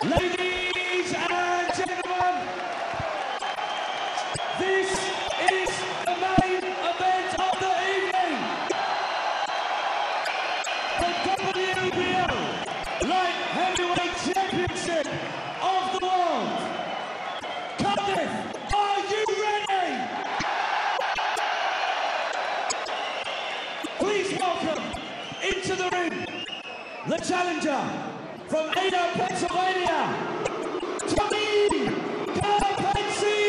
Ladies and gentlemen, this is the main event of the evening. The WBO Light Heavyweight Championship of the world. Cardiff, are you ready? Please welcome into the ring the challenger from Ada, Pennsylvania, Tommy Karpency!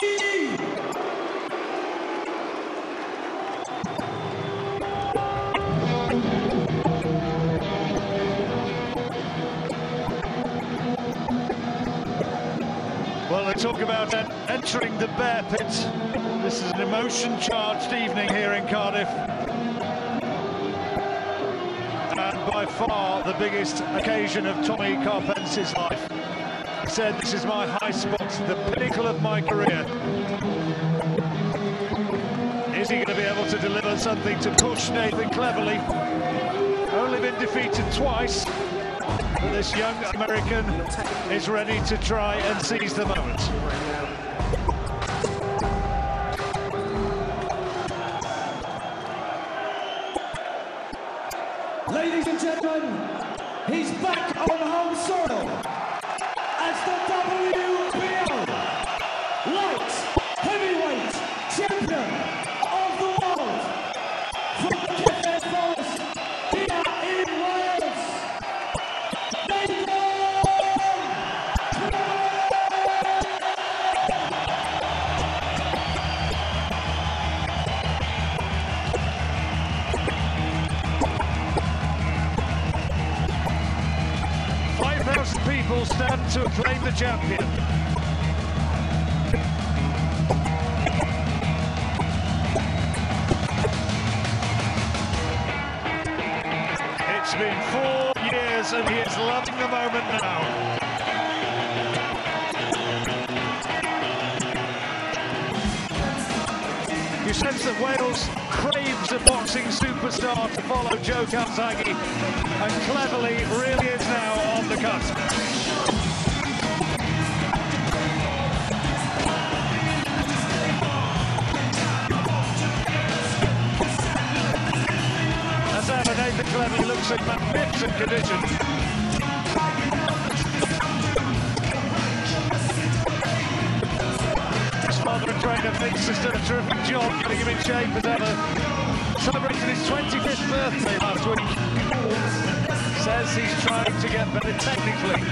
Well, they talk about entering the bear pit. This is an emotion-charged evening here in Cardiff. And by far the biggest occasion of Tommy Karpency's life. He said, "This is my high spot, the pinnacle of my career." Is he going to be able to deliver something to push Nathan Cleverly? Only been defeated twice, but this young American is ready to try and seize the moment. Ladies and gentlemen, he's back on home soil as the WBO Light Heavyweight Champion of the world from the Kefir Forest here in Wales. Nathan People stand to acclaim the champion. It's been 4 years and he is loving the moment now. You sense that Wales craves a boxing superstar to follow Joe Calzaghe, and Cleverly really is now on the cusp. As ever, Nathan Cleverly looks in magnificent condition. His father and trainer Vince has done a terrific job getting him in shape as ever. Celebrated his 25th birthday last week. Says he's trying to get better technically.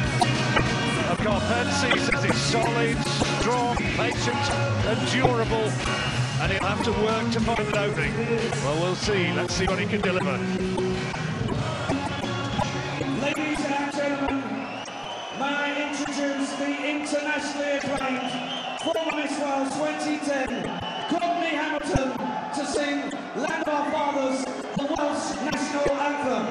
Karpency says he's solid, strong, patient and durable, and he'll have to work to find an opening. Well, we'll see. Let's see what he can deliver. Ladies and gentlemen, may I introduce the internationally acclaimed former Miss Wales 2010, Courtney Hamilton, to sing Land of Our Fathers, the Welsh national anthem.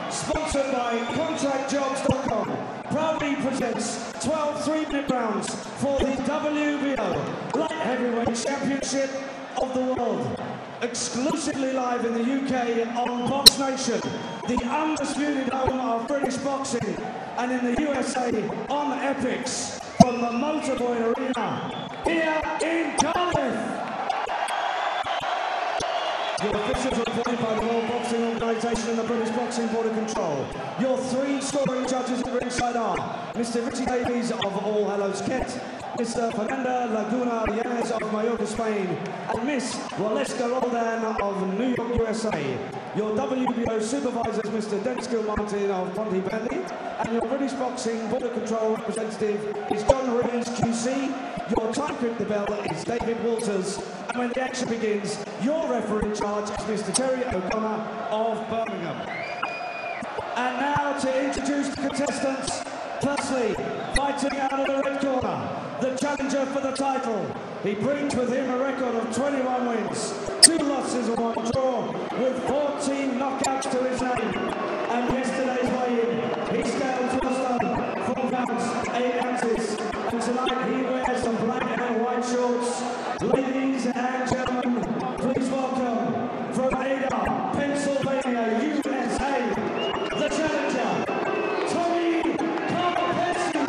Sponsored by ContractJobs.com, proudly presents 12 3-minute rounds for the WBO Light Heavyweight Championship of the World. exclusively live in the UK on Box Nation, the undisputed home of British boxing, and in the USA on Epix from the Motorboy Arena here in Cardiff. Your officials are appointed by the World Boxing Organisation and the British Boxing Board of Control. Your three scoring judges at ringside are Mr. Richie Davies of All Hallows, Kent, Mr. Fernando Laguna Yanez of Mallorca, Spain, and Miss Waleska Roldan of New York, USA. Your WBO supervisors, Mr. Denskill Martin of Pontypandy, and your British Boxing Board of Control representative is John Rivers, QC. Your time the bell is David Walters, and when the action begins, your referee in charge is Mr. Terry O'Connor of Birmingham. And now to introduce the contestants. Firstly, fighting out of the red corner, the challenger for the title. He brings with him a record of 21 wins, 2 losses and 1 draw, with 14 knockouts to his name. And yesterday's weigh-in, he scaled 12 stone, 4 pounds, 8 ounces. And tonight he wears some black and white shorts. Ladies and gentlemen, please welcome from Ada, Pennsylvania, USA, the challenger, Tony Karpethy.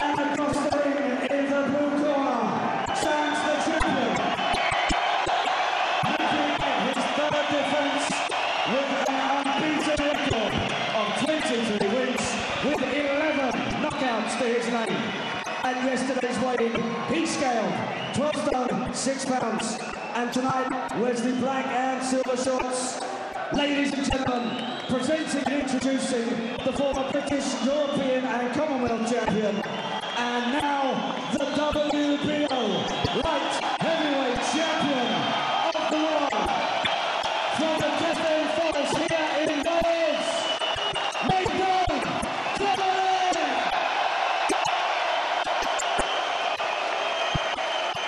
And across the ring in the blue corner stands the champion, making his 3rd defense with an unbeaten record of 23 wins with 11 knockouts to his name. And yesterday's weigh-in, he scaled 12 stone, 6 pounds. And tonight, wears the black and silver shorts. Ladies and gentlemen, presenting and introducing the former British, European and Commonwealth champion. And now, the WBO light heavyweight champion of the world. From the Catherine Forest here in Wales, Nathan Cleverly.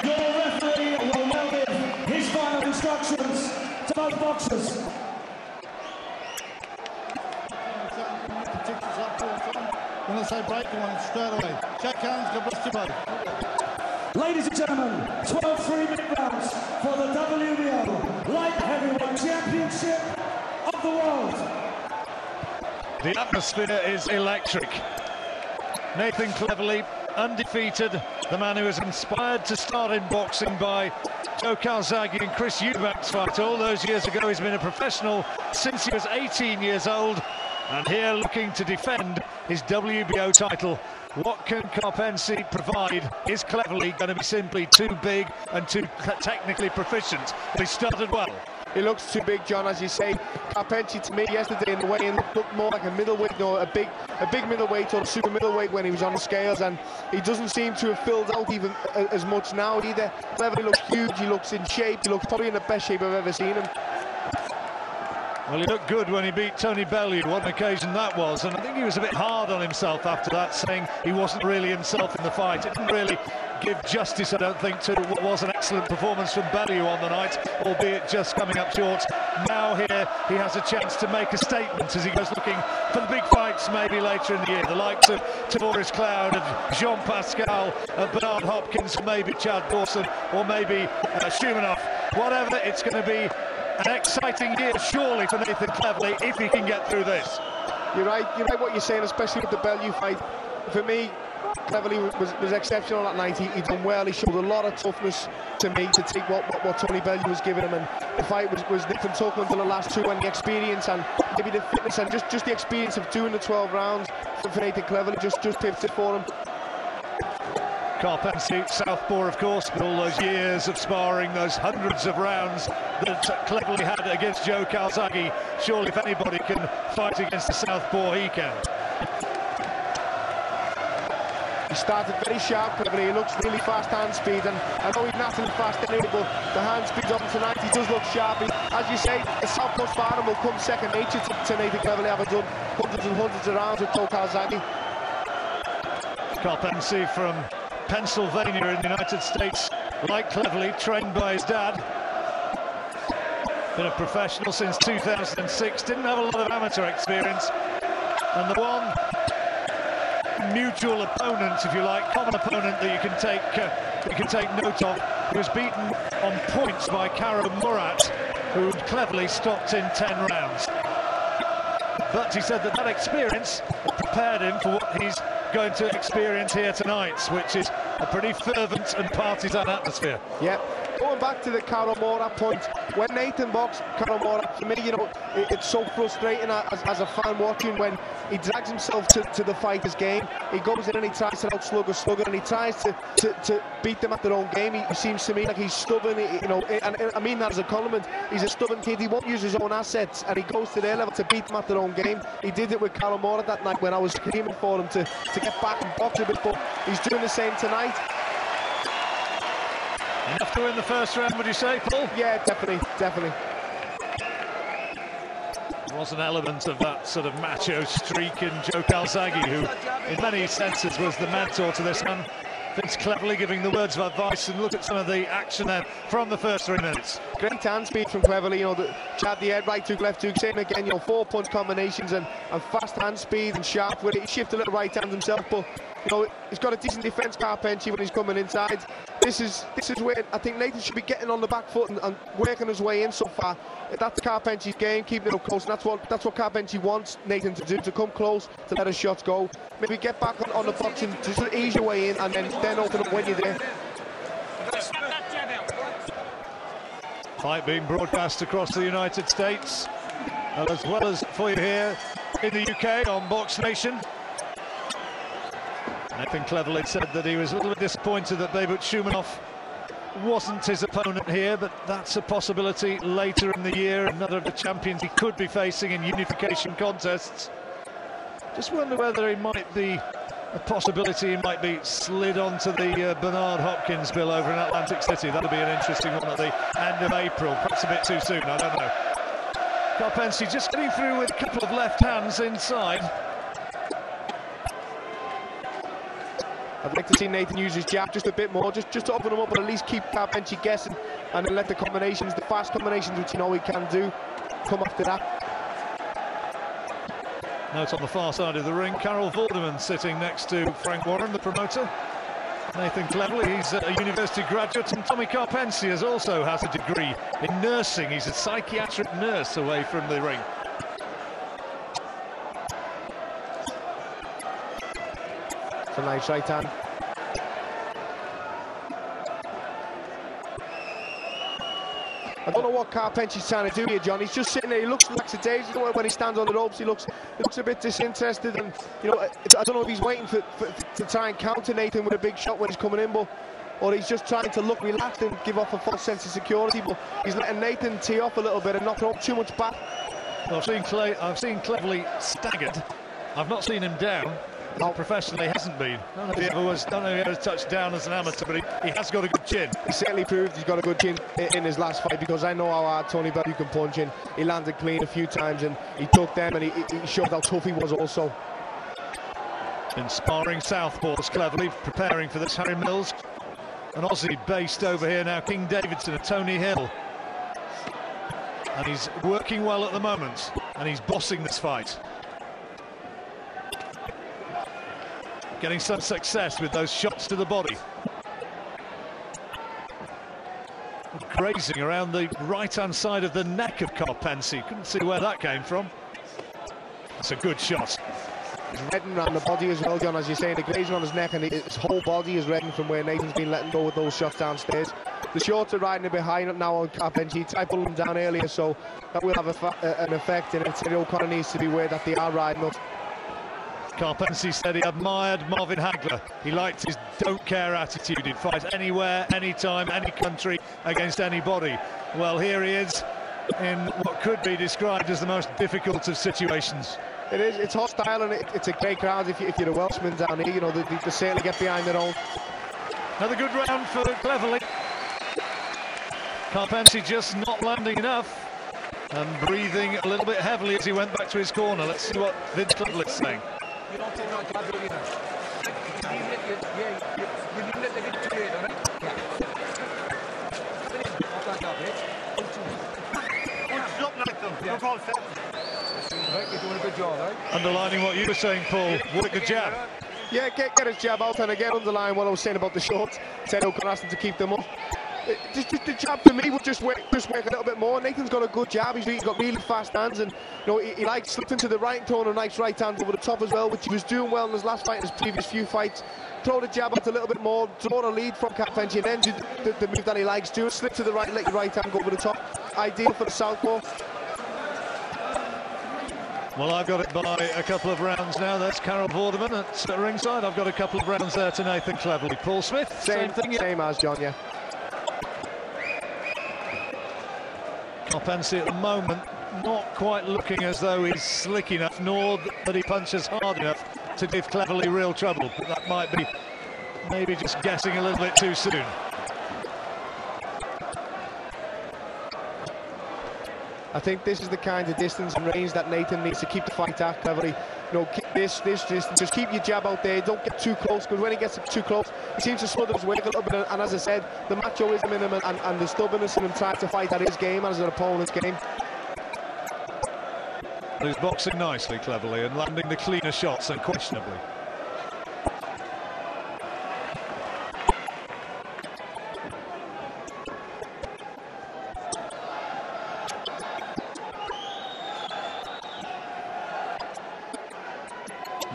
Your referee will now give his final instructions to both boxers. When I say break one straight away. Shake hands, God bless you both. Ladies and gentlemen, 12 3-minute rounds for the WBO Light Heavyweight Championship of the world. The atmosphere is electric. Nathan Cleverly, undefeated, the man who was inspired to start in boxing by Joe Calzaghe and Chris Eubank's fight all those years ago. He's been a professional since he was 18 years old, and here looking to defend his WBO title. What can Karpethy provide? Is Cleverly going to be simply too big and too technically proficient? But he started well. He looks too big, John, as you say. Karpethy, to me, yesterday in the weigh-in looked more like a middleweight, a big middleweight or super middleweight when he was on the scales, and he doesn't seem to have filled out even as much now either. Cleverly looks huge, he looks in shape, he looks probably in the best shape I've ever seen him. Well, he looked good when he beat Tony Bellew, what an occasion that was, and I think he was a bit hard on himself after that, saying he wasn't really himself in the fight. It didn't really give justice, I don't think, to what was an excellent performance from Bellew on the night, albeit just coming up short. Now here he has a chance to make a statement as he goes looking for the big fights maybe later in the year, the likes of Tavoris Cloud, of Jean Pascal, of Bernard Hopkins, maybe Chad Dawson, or maybe Shumanov. Whatever, it's going to be an exciting year, surely, for Nathan Cleverly, if he can get through this. You're right what you're saying, especially with the Bellew fight. For me, Cleverly was exceptional that night. He done well, he showed a lot of toughness to me to take what Tony Bellew was giving him, and the fight was nip and tuck until the last 2, and the experience and maybe the fitness and just the experience of doing the 12 rounds for Nathan Cleverly just tipped it for him. Karpethy, southpaw, of course, but all those years of sparring, those hundreds of rounds that Cleverly had against Joe Calzaghe. Surely, if anybody can fight against the southpaw, he can. He started very sharp, Cleverly. He looks really fast hand speed, and I know he's naturally fast anyway, but the hand speed's up tonight. He does look sharp. As you say, the southpaw sparring will come second nature to Nathan Cleverly, having done hundreds and hundreds of rounds with Joe Calzaghe. Karpethy from Pennsylvania in the United States, like Cleverly, trained by his dad. Been a professional since 2006, didn't have a lot of amateur experience. And the one mutual opponent, if you like, common opponent that you can take you can take note of. He was beaten on points by Karo Murat, who cleverly stopped in 10 rounds. But he said that experience prepared him for what he's going to experience here tonight, which is a pretty fervent and partisan atmosphere. Yeah. Going back to the Karo Murat point, when Nathan boxed Karo Murat, for me, you know, it's so frustrating as a fan watching when he drags himself to the fighter's game. He goes in and he tries to outslug a slugger, and he tries to beat them at their own game. He seems to me like he's stubborn, you know, and I mean that as a compliment. He's a stubborn kid. He won't use his own assets, and he goes to their level to beat them at their own game. He did it with Karo Murat that night when I was screaming for him to get back and box a bit, but he's doing the same tonight. Enough to win the first round, would you say, Paul? Yeah, definitely. There was an element of that sort of macho streak in Joe Calzaghe, who in many senses was the mentor to this man. Vince Cleverly giving the words of advice, and look at some of the action there from the first 3 minutes. Great hand speed from Cleverly, you know, jab the head, right hook, left hook, same again, you know, 4-punch combinations and fast hand speed and sharp with it. He shifted a little right hand himself, but you know, he's got a decent defence, Karpenci, when he's coming inside. This is where I think Nathan should be getting on the back foot and working his way in so far. That's Karpenci's game, keeping it up close, and that's what Karpenci wants Nathan to do, to come close, to let his shots go. Maybe get back on the boxing, to sort of ease your way in, and then open up when you're there. Fight being broadcast across the United States, as well as for you here in the UK on Box Nation. Nathan Cleverly said that he was a little bit disappointed that Babut Shumanov wasn't his opponent here, but that's a possibility later in the year. Another of the champions he could be facing in unification contests. Just wonder whether he might be a possibility he might be slid onto the Bernard Hopkins bill over in Atlantic City. That'll be an interesting one at the end of April, perhaps a bit too soon, I don't know. Karpenci just getting through with a couple of left hands inside. I'd like to see Nathan use his jab just a bit more, just to open him up, but at least keep Karpenci guessing, and then let the combinations, the fast combinations, which you know he can do, come after that. Now it's on the far side of the ring. Carol Vorderman sitting next to Frank Warren, the promoter. Nathan Cleverly, he's a university graduate, and Tommy Karpenci also has a degree in nursing. He's a psychiatric nurse away from the ring. A nice right hand. I don't know what Karpenci's trying to do here, John. He's just sitting there. He looks lackadaisical when he stands on the ropes. He looks a bit disinterested, and you know, I don't know if he's waiting to try and counter Nathan with a big shot when he's coming in, or he's just trying to look relaxed and give off a false sense of security. But he's letting Nathan tee off a little bit and not throw up too much back. Well, I've seen Cleverly staggered. I've not seen him down. Not professionally, hasn't been. I don't know if he ever touched down as an amateur, but he has got a good chin. He certainly proved he's got a good chin in his last fight, because I know how hard Tony Bellew can punch in. He landed clean a few times, and he took them, and he showed how tough he was also. Inspiring southpaws, Cleverly preparing for this. Harry Mills, an Aussie based over here now, King Davidson and Tony Hill. And he's working well at the moment, and he's bossing this fight. Getting some success with those shots to the body. Grazing around the right-hand side of the neck of Karpenci. Couldn't see where that came from. That's a good shot. He's reddening around the body as well, John, as you're saying. The grazing on his neck, and his whole body is reddening from where Nathan's been letting go with those shots downstairs. The shorts are riding a bit high now on Karpenci. I pulled them down earlier, so that will have an effect, and Terry O'Connor needs to be aware that they are riding up. Karpenci said he admired Marvin Hagler. He liked his don't-care attitude. He'd fight anywhere, anytime, any country, against anybody. Well, here he is in what could be described as the most difficult of situations. It is. It's hostile, and it's a great crowd if you're a Welshman down here. You know, they certainly get behind their own. Another good round for Cleverly. Karpenci just not landing enough and breathing a little bit heavily as he went back to his corner. Let's see what Vince Cleverly's saying. You don't take that jab, you know. You leave it a bit too late, alright? Underlining what you were saying, Paul, work the jab. Yeah, get his jab out, and again underline what I was saying about the shorts. Said O'Connor asked him to keep them up. Just the jab for me would just work a little bit more. Nathan's got a good jab. He's got really fast hands, and you know he likes slipping to the right and throwing a nice right hand over the top as well, which he was doing well in his last fight and his previous few fights. Throw the jab out a little bit more, draw a lead from Karpency, and then do the move that he likes doing. Slip to the right, let your right hand go over the top. Ideal for the southpaw. Well, I've got it by a couple of rounds now. That's Carol Vorderman at ringside. I've got a couple of rounds there to Nathan Cleverly. Paul Smith, same thing. Yeah. Same as John, yeah. Karpency at the moment not quite looking as though he's slick enough, nor that he punches hard enough to give Cleverly real trouble. But that might be maybe just guessing a little bit too soon. I think this is the kind of distance and range that Nathan needs to keep the fight at. Cleverly, you know, keep this distance. Just keep your jab out there. Don't get too close, because when he gets too close, he seems to smother his weight a little bit. And as I said, the machoism in him and the stubbornness in him trying to fight at his game as an opponent's game. He's boxing nicely, Cleverly, and landing the cleaner shots unquestionably.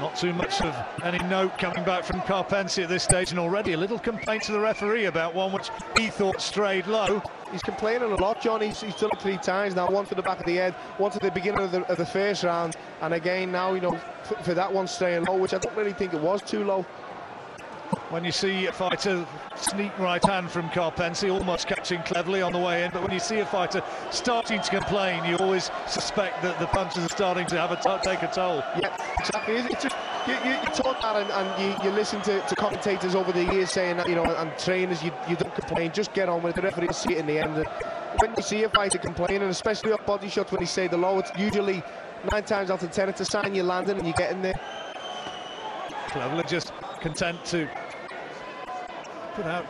Not too much of any note coming back from Karpency at this stage, and already a little complaint to the referee about one which he thought strayed low. He's complaining a lot, John. He's done it 3 times now. One for the back of the head, one to the beginning of the first round, and again now, you know, for that one straying low, which I don't really think it was too low. When you see a fighter sneak right hand from Karpency, almost catching Cleverly on the way in, but when you see a fighter starting to complain, you always suspect that the punches are starting to have take a toll. Yeah, exactly. It's just, you taught that, and you listen to commentators over the years saying that, you know, and trainers, you don't complain, just get on with it. The referee will see it in the end. And when you see a fighter complaining, and especially off body shots when he say the low, it's usually 9 times out of 10 it's a sign you're landing and you're getting there. Cleverly just content to put out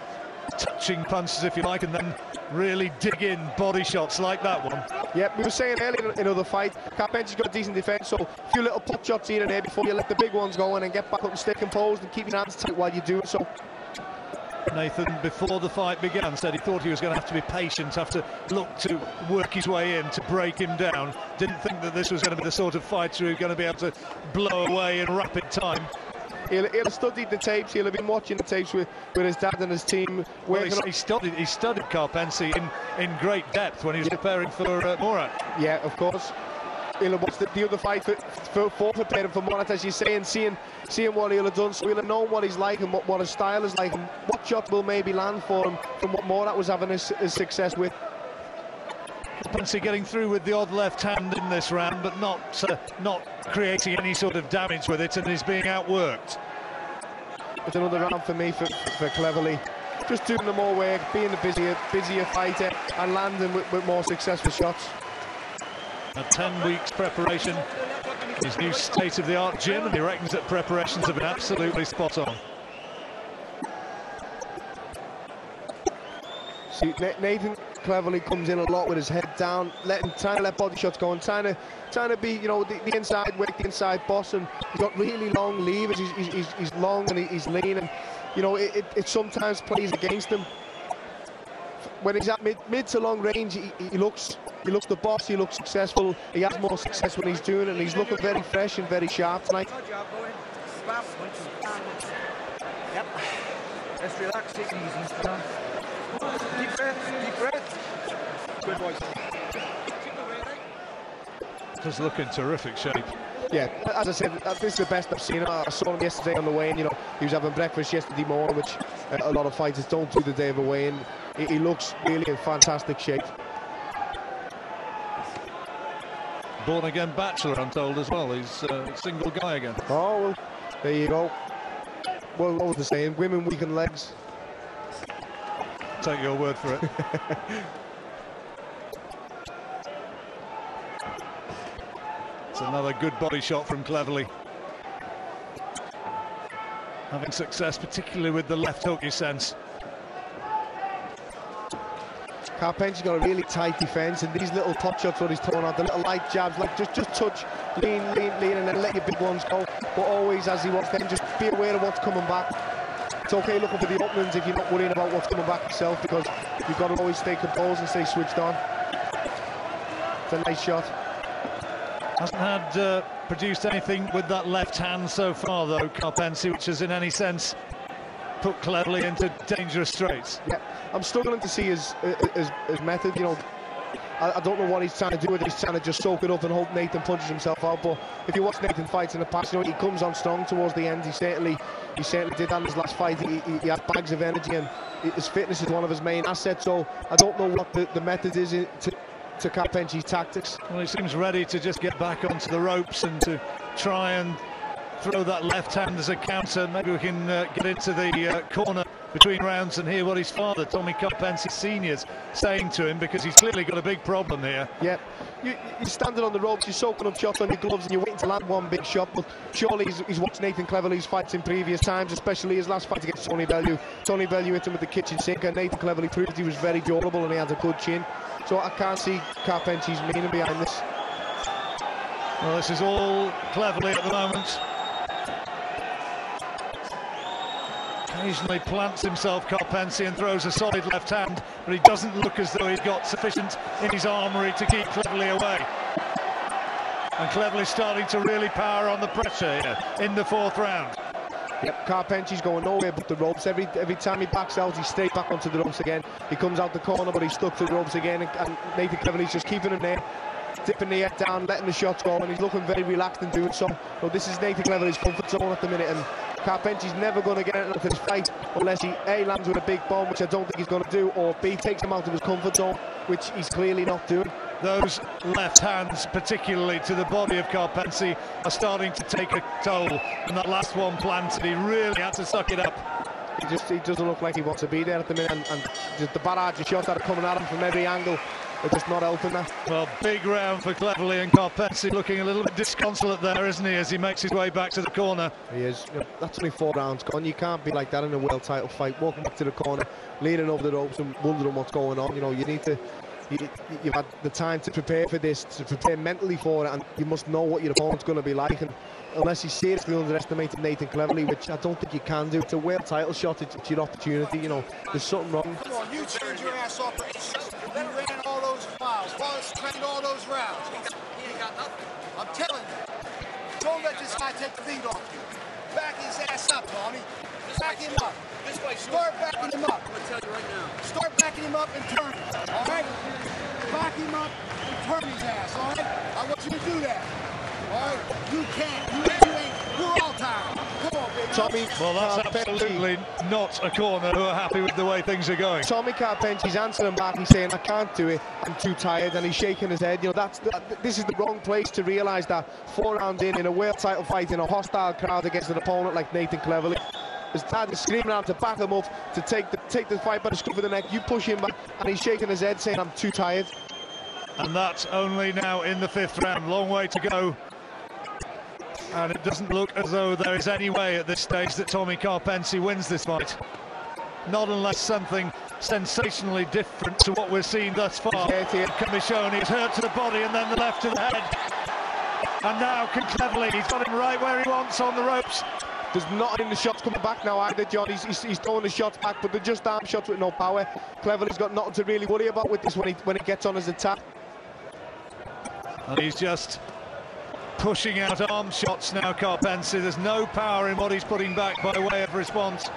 touching punches, if you like, and then really dig in body shots like that one. Yeah, we were saying earlier in another fight, Karpency's got a decent defence, so a few little pot shots here and there before you let the big ones go in, and get back up and stay composed and keep your hands tight while you do it. So Nathan, before the fight began, said he thought he was going to have to be patient, have to look to work his way in, to break him down. Didn't think that this was going to be the sort of fighter who's going to be able to blow away in rapid time. He'll have studied the tapes. He'll have been watching the tapes with his dad and his team. Well, he studied Karpency in great depth when he was preparing for Murat. Yeah, of course. He'll have watched the other fight for preparing for Murat, as you say, and seeing what he'll have done. So he'll have known what he's like and what his style is like, and what shot will maybe land for him from what Murat was having his success with. Karpency getting through with the odd left hand in this round, but not creating any sort of damage with it, and he's being outworked. It's another round for me for Cleverly. Just doing the more work, being a busier fighter, and landing with more successful shots. A 10 weeks preparation, his new state-of-the-art gym, and he reckons that preparations have been absolutely spot on. See, Nathan Cleverly comes in a lot with his head down, trying to let body shots go, and trying to be, you know, the inside work, the inside boss, and he's got really long levers. He's long and he's lean, and you know it sometimes plays against him. When he's at mid to long range, he looks the boss. He looks successful. He has more success when he's doing it, and he's looking very fresh and very sharp tonight. Yep. Let's relax, take it easy. Deep breath. Good boys. Just look in terrific shape. Yeah, as I said, this is the best I've seen him. I saw him yesterday on the weigh-in. You know, he was having breakfast yesterday morning, which a lot of fighters don't do the day of a weigh-in. He looks really in fantastic shape. Born again bachelor, I'm told, as well. He's a single guy again. Oh, well, there you go. Well, what was the saying? Women weaken legs. Take your word for it. It's another good body shot from Cleverly. Having success, particularly with the left hook, you sense. Carpenter's got a really tight defence, and these little pot shots where he's throwing out, the little light jabs, like just touch, lean, and then let your big ones go. But always, as he wants them, just be aware of what's coming back. It's okay looking for the openings if you're not worrying about what's coming back yourself, because you've got to always stay composed and stay switched on. It's a nice shot. Hasn't had produced anything with that left hand so far, though, Karpency, which has in any sense put Cleverly into dangerous straits. Yeah, I'm struggling to see his method. You know, I don't know what he's trying to do with it. He's trying to just soak it up and hope Nathan punches himself out. But if you watch Nathan fights in the past, you know, he comes on strong towards the end. He certainly did that in his last fight. He had bags of energy, and his fitness is one of his main assets. So I don't know what the method is to Karpency's tactics. Well, he seems ready to just get back onto the ropes and to try and throw that left hand as a counter. Maybe we can get into the corner between rounds and hear what his father, Tommy Karpency Sr.'s saying to him, because he's clearly got a big problem here. Yeah, you're standing on the ropes, you're soaking up shots on your gloves, and you're waiting to land one big shot. But surely he's watched Nathan Cleverly's fights in previous times, especially his last fight against Tony Bellew. Tony Bellew hit him with the kitchen sink, and Nathan Cleverly proved he was very durable and he had a good chin. So I can't see Karpency's meaning behind this. Well, this is all Cleverly at the moment. Occasionally plants himself, Karpency, and throws a solid left hand, but he doesn't look as though he's got sufficient in his armoury to keep Cleverly away. And Cleverly's starting to really power on the pressure here in the fourth round. Yep, Karpency's going nowhere but the ropes. Every time he backs out, he's straight back onto the ropes again. He comes out the corner, but he's stuck to the ropes again, and Nathan Cleverly's just keeping him there, dipping the head down, letting the shots go, and he's looking very relaxed in doing so. So this is Nathan Cleverly's comfort zone at the minute, and Karpency's never going to get into this fight unless he A, lands with a big bomb, which I don't think he's going to do, or B, takes him out of his comfort zone, which he's clearly not doing. Those left hands, particularly to the body of Karpency, are starting to take a toll, and that last one planted, he really had to suck it up. He doesn't look like he wants to be there at the minute, and just the barrage of shots that are coming at him from every angle are just not helping that. Well, big round for Cleverly, and Karpency looking a little bit disconsolate there, isn't he, as he makes his way back to the corner. He is. That's only 4 rounds gone. You can't be like that in a world title fight, walking back to the corner, leaning over the ropes and wondering what's going on. You know, you need to... You've had the time to prepare for this, to prepare mentally for it, and you must know what your opponent's going to be like. And unless you seriously underestimated Nathan Cleverly, which I don't think you can do, it's a world title shot, it's your opportunity. You know, there's something wrong. Come on, you trained your ass off for 8 years. You ran all those miles, trained all those rounds. He ain't got nothing. I'm telling you, don't let this guy take the lead off you. Back his ass up, Tommy. Back him up. This way, start backing him up. I'm gonna tell you right now. Start backing him up and turn him. All right? Back him up and turn his ass. All right? I want you to do that. All right? You can't. You ain't. We're all tired. Come on, baby. Tommy, well, that's absolutely not a corner who are happy with the way things are going. Tommy Karpency's answering back. He's saying, "I can't do it. I'm too tired," and he's shaking his head. You know, this is the wrong place to realise that 4 rounds in a world title fight in a hostile crowd against an opponent like Nathan Cleverly. His dad is screaming at him to back him up, to take the fight by the scruff of the neck. You push him back, and he's shaking his head, saying, "I'm too tired." And that's only now in the 5th round. Long way to go. And it doesn't look as though there is any way at this stage that Tommy Karpency wins this fight. Not unless something sensationally different to what we've seen thus far can be shown. He's hurt to the body and then the left to the head. And now can Cleverly, he's got him right where he wants on the ropes. There's not in the shots coming back now either, John. He's throwing the shots back, but they're just arm shots with no power. Cleverly's got nothing to really worry about with this when it gets on his attack. And he's just pushing out arm shots now, Karpency. There's no power in what he's putting back by way of response.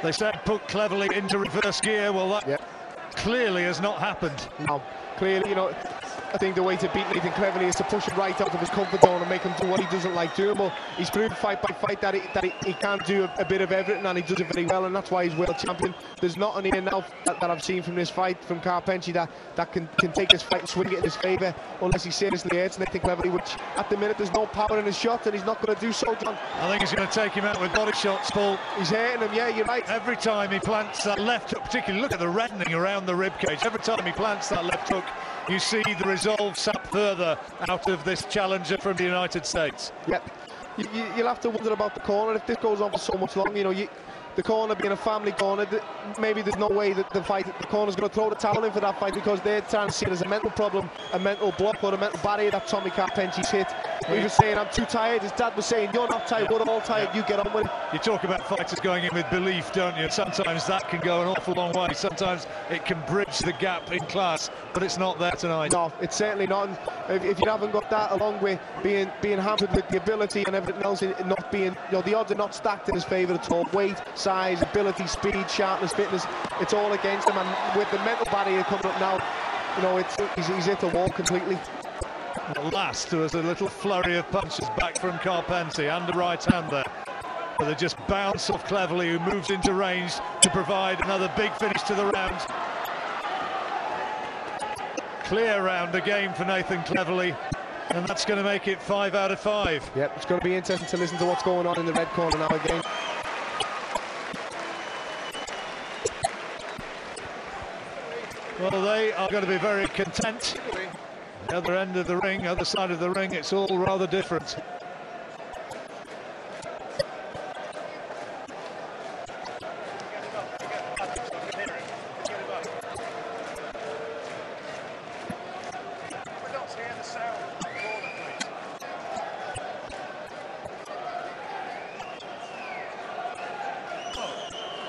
They said put Cleverly into reverse gear. Well, that clearly has not happened. No, clearly, you know, I think the way to beat Nathan Cleverly is to push him right out of his comfort zone and make him do what he doesn't like doing. But he's proved fight by fight that he can do a bit of everything, and he does it very well, and that's why he's world champion. There's not any enough that I've seen from this fight from Karpency that can take this fight and swing it in his favour, unless he seriously hurts Nathan Cleverly, which at the minute there's no power in his shot, and he's not going to do so, John. I think he's going to take him out with body shots, Paul. He's hurting him, yeah, you're right. Every time he plants that left hook, particularly look at the reddening around the ribcage. Every time he plants that left hook, you see the resolve sap further out of this challenger from the United States. Yep. you'll have to wonder about the corner if this goes on for so much longer. You know, the corner being a family corner, maybe there's no way that the corner's going to throw the towel in for that fight, because they're trying to see it as a mental problem, a mental block or a mental barrier that Tommy Karpenty's hit. He was saying, I'm too tired. His dad was saying, you're not tired, we're all tired, you get on with it. You talk about fighters going in with belief, don't you? Sometimes that can go an awful long way. Sometimes it can bridge the gap in class, but it's not there tonight. No, it's certainly not. If you haven't got that, along with being hampered with the ability and everything else, not being, you know, the odds are not stacked in his favour at all. Weight, size, ability, speed, sharpness, fitness, it's all against him. And with the mental barrier coming up now, you know, he's hit the wall completely. At last, there was a little flurry of punches back from Karpenty and the right hand there. But they just bounce off Cleverly, who moves into range to provide another big finish to the round. Clear round again for Nathan Cleverly, and that's going to make it 5 out of 5. Yep, it's going to be interesting to listen to what's going on in the red corner now again. Well, they are going to be very content. The other end of the ring, other side of the ring, it's all rather different.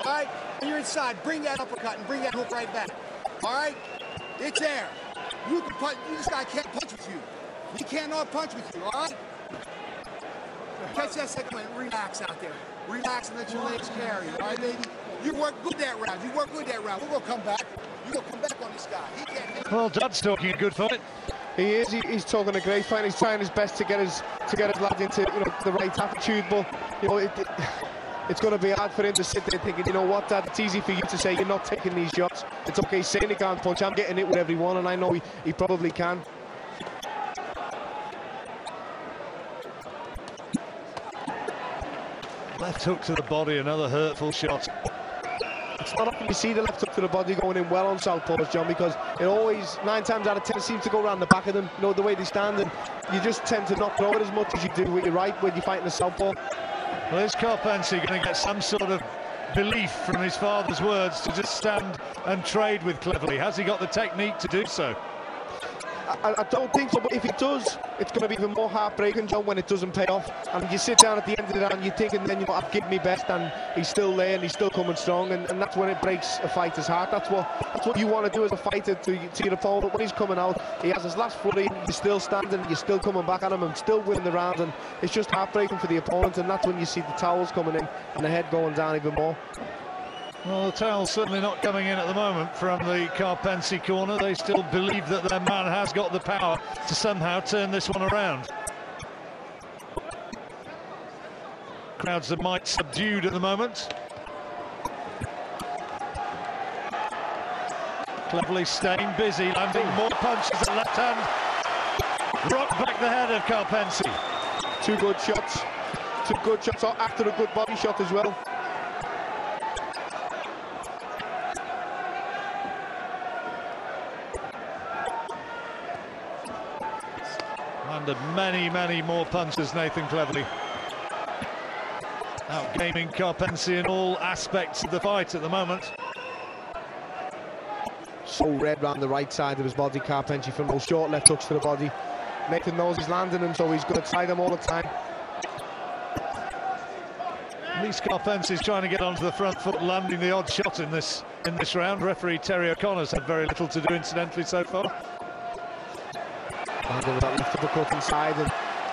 All right, when you're inside, bring that uppercut and bring that hook right back. All right, it's there. You can punch. This guy can't punch with you. He cannot punch with you. All right. Catch that second one. Relax out there. Relax and let your legs carry. All right, baby. You work good that round. You work good that round. We're gonna come back. You're gonna come back on this guy. He can't. Well, Dad's talking a good fight. He is. He's talking a great fight. He's trying his best to get his lads into, you know, the right attitude. But you know, it's going to be hard for him to sit there thinking, you know what, Dad, it's easy for you to say you're not taking these shots. It's okay saying he can't punch. I'm getting it with everyone, and I know he probably can. Left hook to the body, another hurtful shot. It's not often you see the left hook to the body going in well on southpaws, John, because it always, 9 times out of 10, seems to go around the back of them, you know, the way they stand, and you just tend to not throw it as much as you do with your right when you're fighting a southpaw. Well, is Karpenty going to get some sort of belief from his father's words to just stand and trade with Cleverly? Has he got the technique to do so? I don't think so, but if it does, it's going to be even more heartbreaking, John, when it doesn't pay off. And you sit down at the end of the day and you're thinking, then, you know, I've given me best, and he's still there and he's still coming strong, and that's when it breaks a fighter's heart. That's what you want to do as a fighter to your opponent. When he's coming out, he has his last flurry, you're still standing, you're still coming back at him and still winning the round, and it's just heartbreaking for the opponent, and that's when you see the towels coming in and the head going down even more. Well, the towel's certainly not coming in at the moment from the Karpenty corner. They still believe that their man has got the power to somehow turn this one around. Crowds are might subdued at the moment. Cleverly staying busy, landing more punches at left hand. Rock back the head of Karpenty. 2 good shots. 2 good shots after a good body shot as well. Landed many more punches, Nathan Cleverly. Outgaming Karpenty in all aspects of the fight at the moment. So red round the right side of his body, Karpenty, from those short left hooks to the body. Nathan knows he's landing them, so he's going to try them all the time. At least Karpenty's trying to get onto the front foot, landing the odd shot in this round. Referee Terry O'Connor's had very little to do, incidentally, so far. Landing with that left uppercut inside and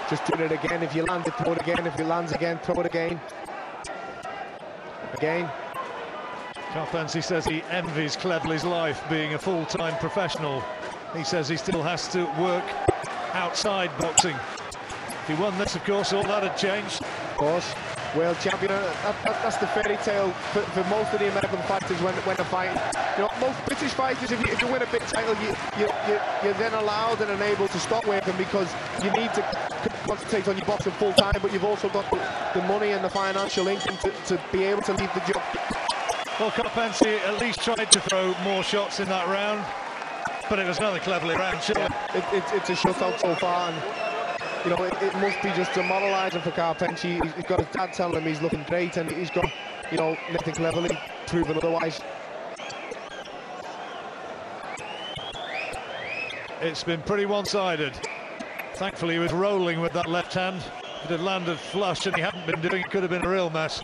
just doing it again. If you land it, throw it again. If he lands again, throw it again. Again. Karpenty says he envies Cleverly's life being a full-time professional. He says he still has to work outside boxing. If he won this, of course, all that had changed. Of course. World champion, that's the fairy tale for most of the American fighters when they're fighting. You know, most British fighters, if you win a big title, you're then allowed and enabled to stop working because you need to concentrate on your boxing full time, but you've also got the money and the financial income to be able to leave the job. Well, Karpenty at least tried to throw more shots in that round, but it was another Cleverly round, sure. Yeah, it's a shutout so far. And you know, it must be just demoralising for Karpenci. He's got his dad telling him he's looking great, and he's got, you know, Nathan Cleverly proving otherwise. It's been pretty one-sided. Thankfully, he was rolling with that left hand. If it had landed flush and he hadn't been doing it, could have been a real mess.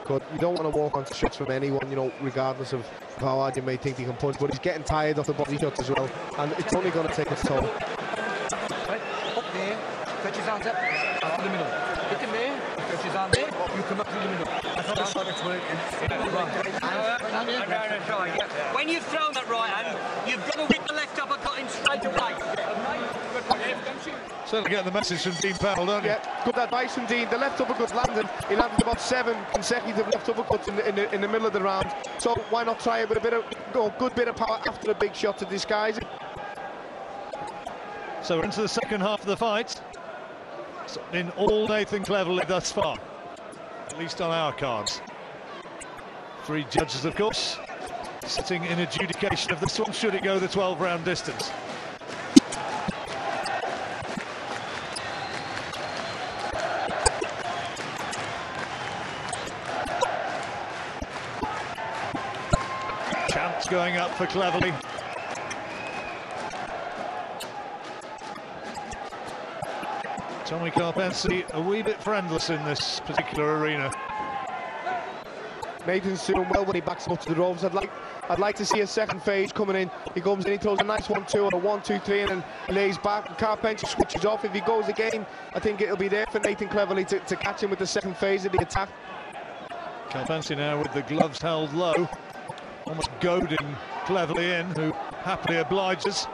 Good. You don't want to walk onto shots from anyone, you know, regardless of how hard you may think he can punch, but he's getting tired of the body shots as well, and it's only going to take its toll. Right, up there, stretch his hands up, out to the middle. Hit him there, stretch his hand there, you come up through the middle. That's how it's working. When you've thrown that right hand, you've got to whip the left uppercut in straight away. Certainly getting the message from Dean Powell, don't you? Yeah, good advice from Dean. The left uppercut's landed. He landed about 7 consecutive left uppercuts in the middle of the round. So why not try it with a bit of good bit of power after a big shot to disguise it? So we're into the second half of the fight. It's been all Nathan Cleverly thus far, at least on our cards. 3 judges, of course, sitting in adjudication of this one, should it go the 12-round distance. Chance going up for Cleverly. Tommy Karpenci a wee bit friendless in this particular arena. Nathan's doing well when he backs up to the ropes. I'd like to see a second phase coming in. He comes in, he throws a nice 1-2 or a 1-2-3 and then lays back. Karpenci switches off. If he goes again, I think it'll be there for Nathan Cleverly to catch him with the second phase of the attack. Karpenci now with the gloves held low, almost goading Cleverly in, who happily obliges.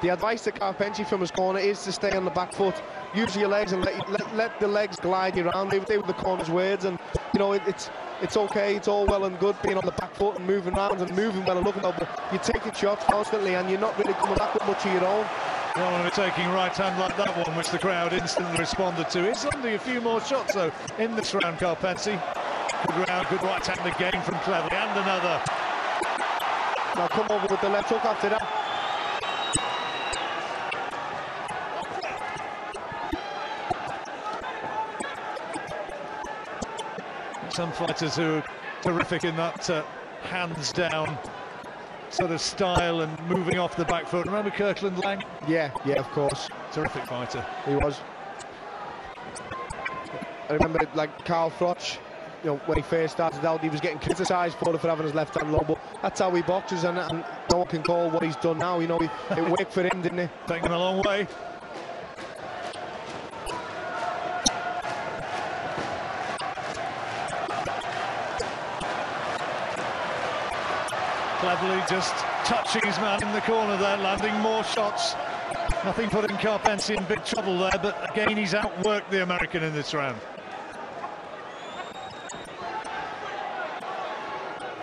The advice to Karpenci from his corner is to stay on the back foot. Use your legs and let the legs glide you around. They were the corner's words, and you know it's okay. It's all well and good being on the back foot and moving around and moving well and looking up. But you're taking shots constantly, and you're not really coming back with much of your own. You don't want to be taking right hand like that one, which the crowd instantly responded to. It's only a few more shots though in this round. Karpenci, good round, good right hand again from Cleverly, and another. Now come over with the left hook after that. Some fighters who are terrific in that hands down sort of style and moving off the back foot. Remember Kirkland Lang? Yeah, of course. Terrific fighter. He was. I remember like Carl Froch, you know, when he first started out, he was getting criticised for having his left hand low, but that's how he boxes, and no one can call what he's done now. You know, it worked for him, didn't it? Taking him a long way. Cleverly just touching his man in the corner there, landing more shots. Nothing putting Karpenci in big trouble there, but again he's outworked the American in this round.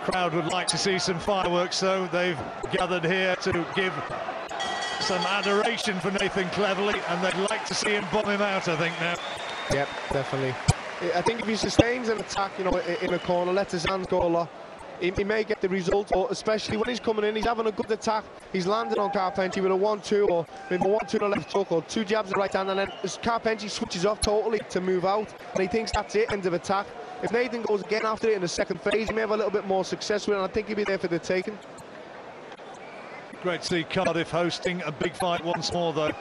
Crowd would like to see some fireworks though. They've gathered here to give some adoration for Nathan Cleverly, and they'd like to see him bomb him out, I think, now. Yep, definitely. I think if he sustains an attack, you know, in a corner, lets his hands go a lot, he may get the result, or especially when he's coming in, he's having a good attack. He's landing on Karpenci with a 1-2, or maybe a 1-2 on the left hook, or 2 jabs on the right hand, and then Karpenci switches off totally to move out, and he thinks that's it, end of attack. If Nathan goes again after it in the second phase, he may have a little bit more success with it, and I think he'll be there for the taking. Great to see Cardiff hosting a big fight once more, though.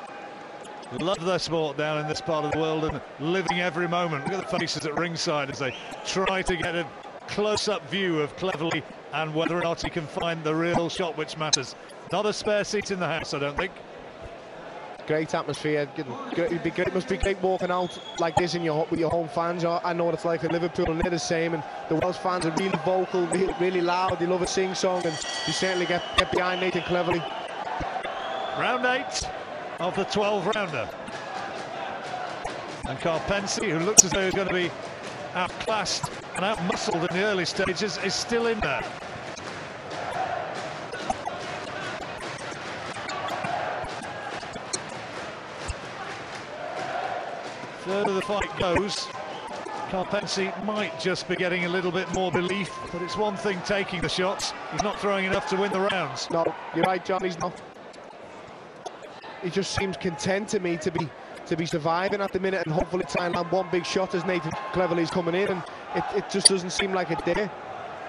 Love their sport down in this part of the world and living every moment. Look at the faces at ringside as they try to get a close-up view of Cleverly and whether or not he can find the real shot which matters. Not a spare seat in the house, I don't think. Great atmosphere. It must be great walking out like this with your home fans. I know what it's like in Liverpool, and they're the same. And the Welsh fans are really vocal, really loud. They love a sing-song, and they certainly get behind Nathan Cleverly. Round 8 of the 12-rounder. And Karpenci, who looks as though he's going to be outclassed and out-muscled in the early stages, is still in there. Further the fight goes, Carpensi might just be getting a little bit more belief, but it's one thing taking the shots. He's not throwing enough to win the rounds. No, you're right, John. He's not. He just seems content to me to be surviving at the minute and hopefully try and land one big shot as Nathan Cleverley's coming in, and it just doesn't seem like it's there.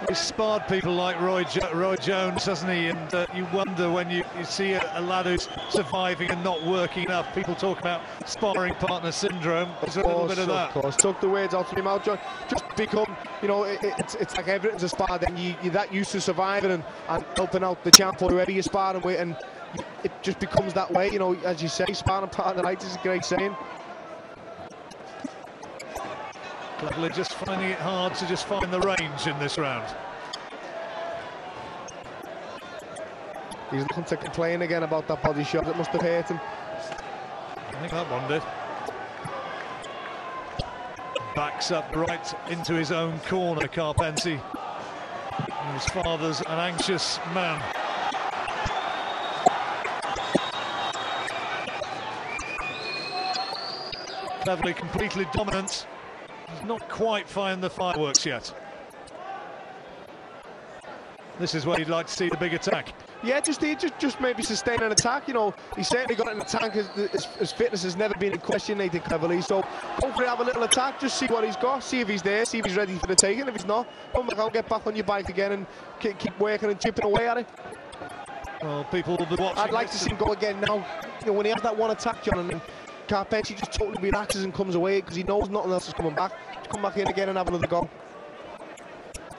He's sparred people like Roy Jones, hasn't he? And you wonder when you see a lad who's surviving and not working enough. People talk about sparring partner syndrome. There's a little bit of that. Of course, took the words out of your mouth, John. Just become, you know, it's like everything's a spar. Then you're that used to surviving and helping out the champ or whoever you're sparring with, and it just becomes that way. You know, as you say, sparring partner night is a great saying. Cleverley just finding it hard to just find the range in this round. He's looking to complain again about that body shot. It must have hurt him. I think that one did. Backs up right into his own corner, Carpensi. His father's an anxious man. Cleverley completely dominant. He's not quite finding the fireworks yet. This is where you'd like to see the big attack. Yeah, just maybe sustain an attack. You know, he's certainly got an attack. His fitness has never been in question, Nathan Cleverley. So hopefully have a little attack, just see what he's got, see if he's there, see if he's ready for the taking. If he's not, come back out, get back on your bike again and keep working and chipping away at it. Well, people will be watching. I'd like to see him go again now. You know, when he has that one attack, John, and then Carpensi just totally relaxes and comes away because he knows nothing else is coming back. Just come back in again and have another go.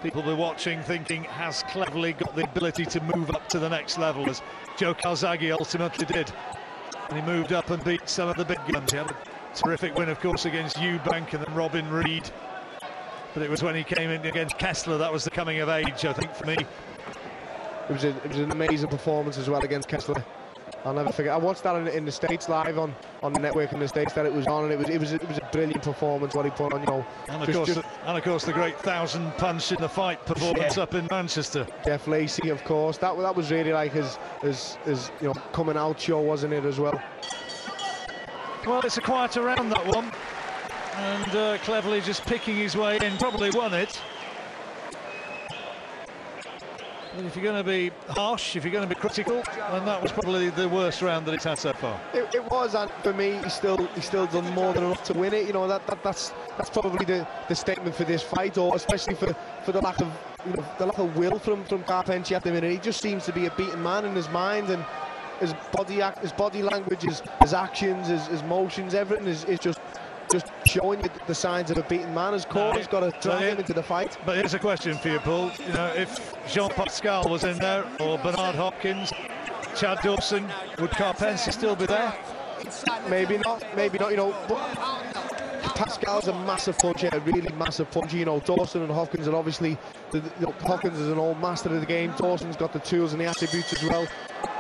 People will be watching thinking, has Cleverley got the ability to move up to the next level, as Joe Calzaghe ultimately did. And he moved up and beat some of the big guns. He had a terrific win, of course, against Eubank and then Robin Reed. But it was when he came in against Kessler, that was the coming of age, I think, for me. It was an amazing performance as well against Kessler. I'll never forget. I watched that in the States live on the network in the States that it was on, and it was a brilliant performance what he put on. You know, and of course the great 1,000 punch in the fight performance up in Manchester. Jeff Lacey, of course. That was really like his you know, coming out show, wasn't it, as well? Well, it's a quieter round, that one, and Cleverley just picking his way in, probably won it. But if you're going to be harsh, if you're going to be critical, then that was probably the worst round that it's had so far. It was, and for me, he's still done more than enough to win it. You know, that's probably the statement for this fight, or especially for the lack of will from Carpensi at the minute. He just seems to be a beaten man in his mind, and his body language, his actions, his motions, everything is just showing the signs of a beaten man. His corner's got to drag him into the fight. But here's a question for you, Paul. You know, if Jean Pascal was in there, or Bernard Hopkins, Chad Dawson, would Carpensi still be there? Maybe not. You know, but Pascal's a massive puncher, a really massive puncher. You know, Dawson and Hopkins are obviously. Hopkins is an old master of the game. Dawson's got the tools and the attributes as well.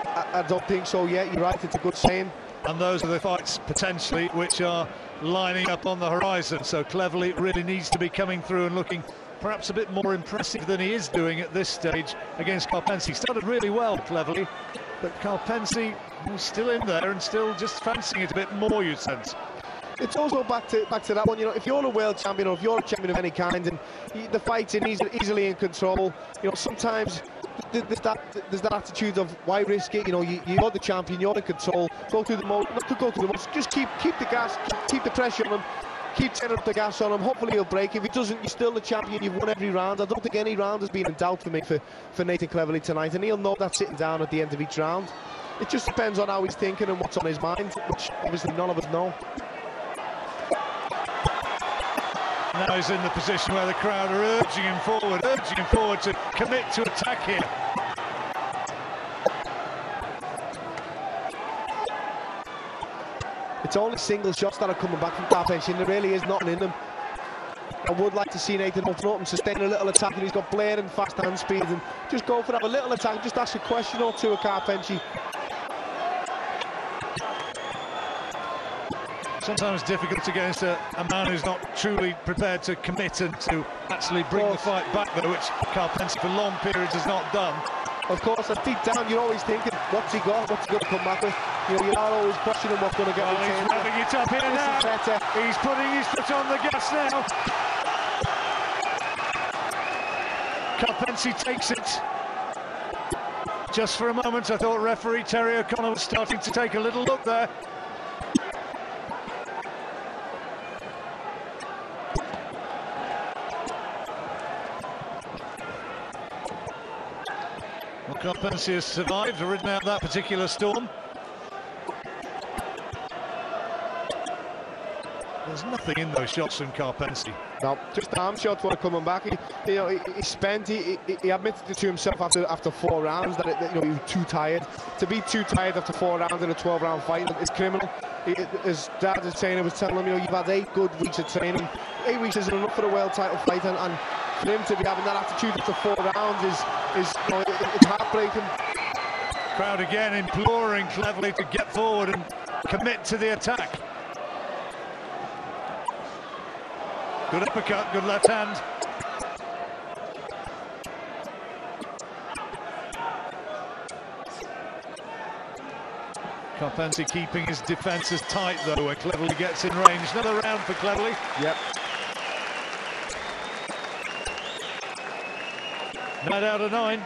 I don't think so. Yeah, you're right. It's a good saying. And those are the fights, potentially, which are lining up on the horizon. So Cleverley really needs to be coming through and looking perhaps a bit more impressive than he is doing at this stage against Carpensi. Started really well, Cleverley, but Carpensi is still in there and still just fancying it a bit more, you'd sense. It's also back to that one. You know, if you're a world champion or if you're a champion of any kind and the fight's easily in control, you know, sometimes there's that attitude of why risk it. You know, you're the champion, you're in control. Go through the most, not to go through the most. Just keep the gas, keep the pressure on him, keep turning up the gas on him. Hopefully he'll break. If he doesn't, you're still the champion. You've won every round. I don't think any round has been in doubt for me for Nathan Cleverley tonight, and he'll know that sitting down at the end of each round. It just depends on how he's thinking and what's on his mind, which obviously none of us know. Now he's in the position where the crowd are urging him forward to commit to attack here. It's only single shots that are coming back from Carpensi, and there really is nothing in them. I would like to see Nathan open up and sustain a little attack, and he's got blaring fast hand speed, and just go for have a little attack, just ask a question or two of Carpensi. Sometimes difficult against a man who's not truly prepared to commit and to actually bring the fight back, though, which Carpensi for long periods has not done. Of course, deep down you're always thinking, what's he got, what's he going to come back with? You know, you're not always questioning what's going to get retained. He's revving it up here now. He's putting his foot on the gas now. Karpency takes it. Just for a moment, I thought referee Terry O'Connor was starting to take a little look there. Well, Karpency has survived, ridden out that particular storm. There's nothing in those shots from Karpency. No, just arm shots were coming back. He admitted to himself after 4 rounds that he was too tired. To be too tired after 4 rounds in a 12-round fight is criminal. His dad, his trainer, was telling him, you've had 8 good weeks of training. 8 weeks isn't enough for a world title fight, and for him to be having that attitude after 4 rounds is it's heartbreaking. Crowd again imploring Cleverly to get forward and commit to the attack. Good uppercut, good left hand. Karpency keeping his defences tight though where Cleverly gets in range. Another round for Cleverly. Yep. 9 out of 9.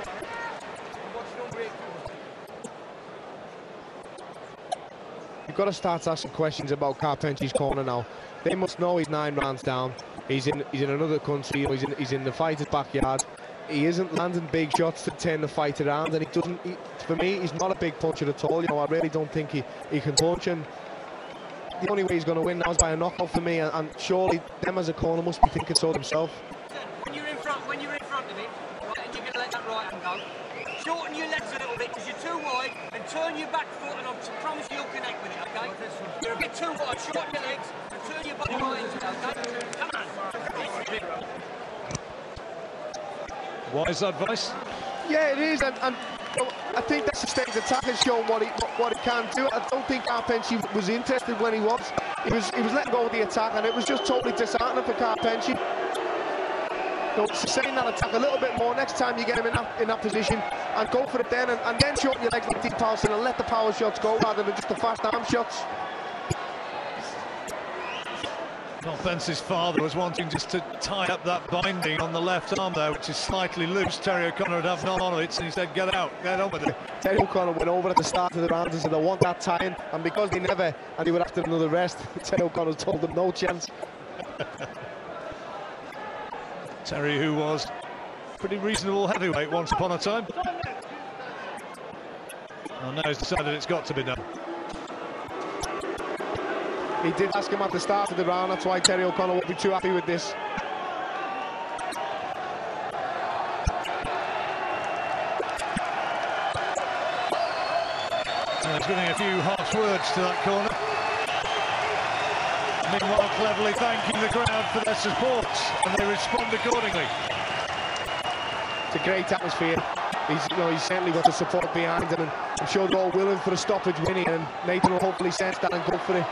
You've got to start asking questions about Karpency's corner now. They must know he's 9 rounds down. He's in another country. He's in the fighter's backyard. He isn't landing big shots to turn the fight around, and for me, he's not a big puncher at all. I really don't think he can punch, and the only way he's going to win now is by a knockout for me. And surely them as a corner must be thinking so themselves. When you're in front of him, right, and you're going to let that right hand go, shorten your legs a little bit because you're too wide, and turn your back foot, and I promise you'll connect with it, okay? You're a bit too wide, shorten your legs, and turn your body right into it, okay? Come on. Wise advice? Yeah, it is, and I think that sustained attack has shown what he can do. I don't think Karpency was interested when he was. He was letting go of the attack, and it was just totally disheartening for Karpency. Sustain that attack a little bit more next time you get him in that position, and go for it then, and then shorten your legs like Dean Paulson and let the power shots go rather than just the fast arm shots. Karpency's father was wanting just to tie up that binding on the left arm there, which is slightly loose. Terry O'Connor would have none on it, and he said, get out, get on with it. Terry O'Connor went over at the start of the round and said, I want that tying, and because they never, and he would after another rest, Terry O'Connor told them no chance. Terry, who was pretty reasonable heavyweight once upon a time. Well, now he's decided it's got to be done. He did ask him at the start of the round, that's why Terry O'Connor won't be too happy with this. He's giving a few harsh words to that corner. Meanwhile, Cleverly thanking the crowd for their support, and they respond accordingly. It's a great atmosphere. He's certainly got the support behind him, and I'm sure they're all willing for a stoppage winning, and Nathan will hopefully sense that and go for it.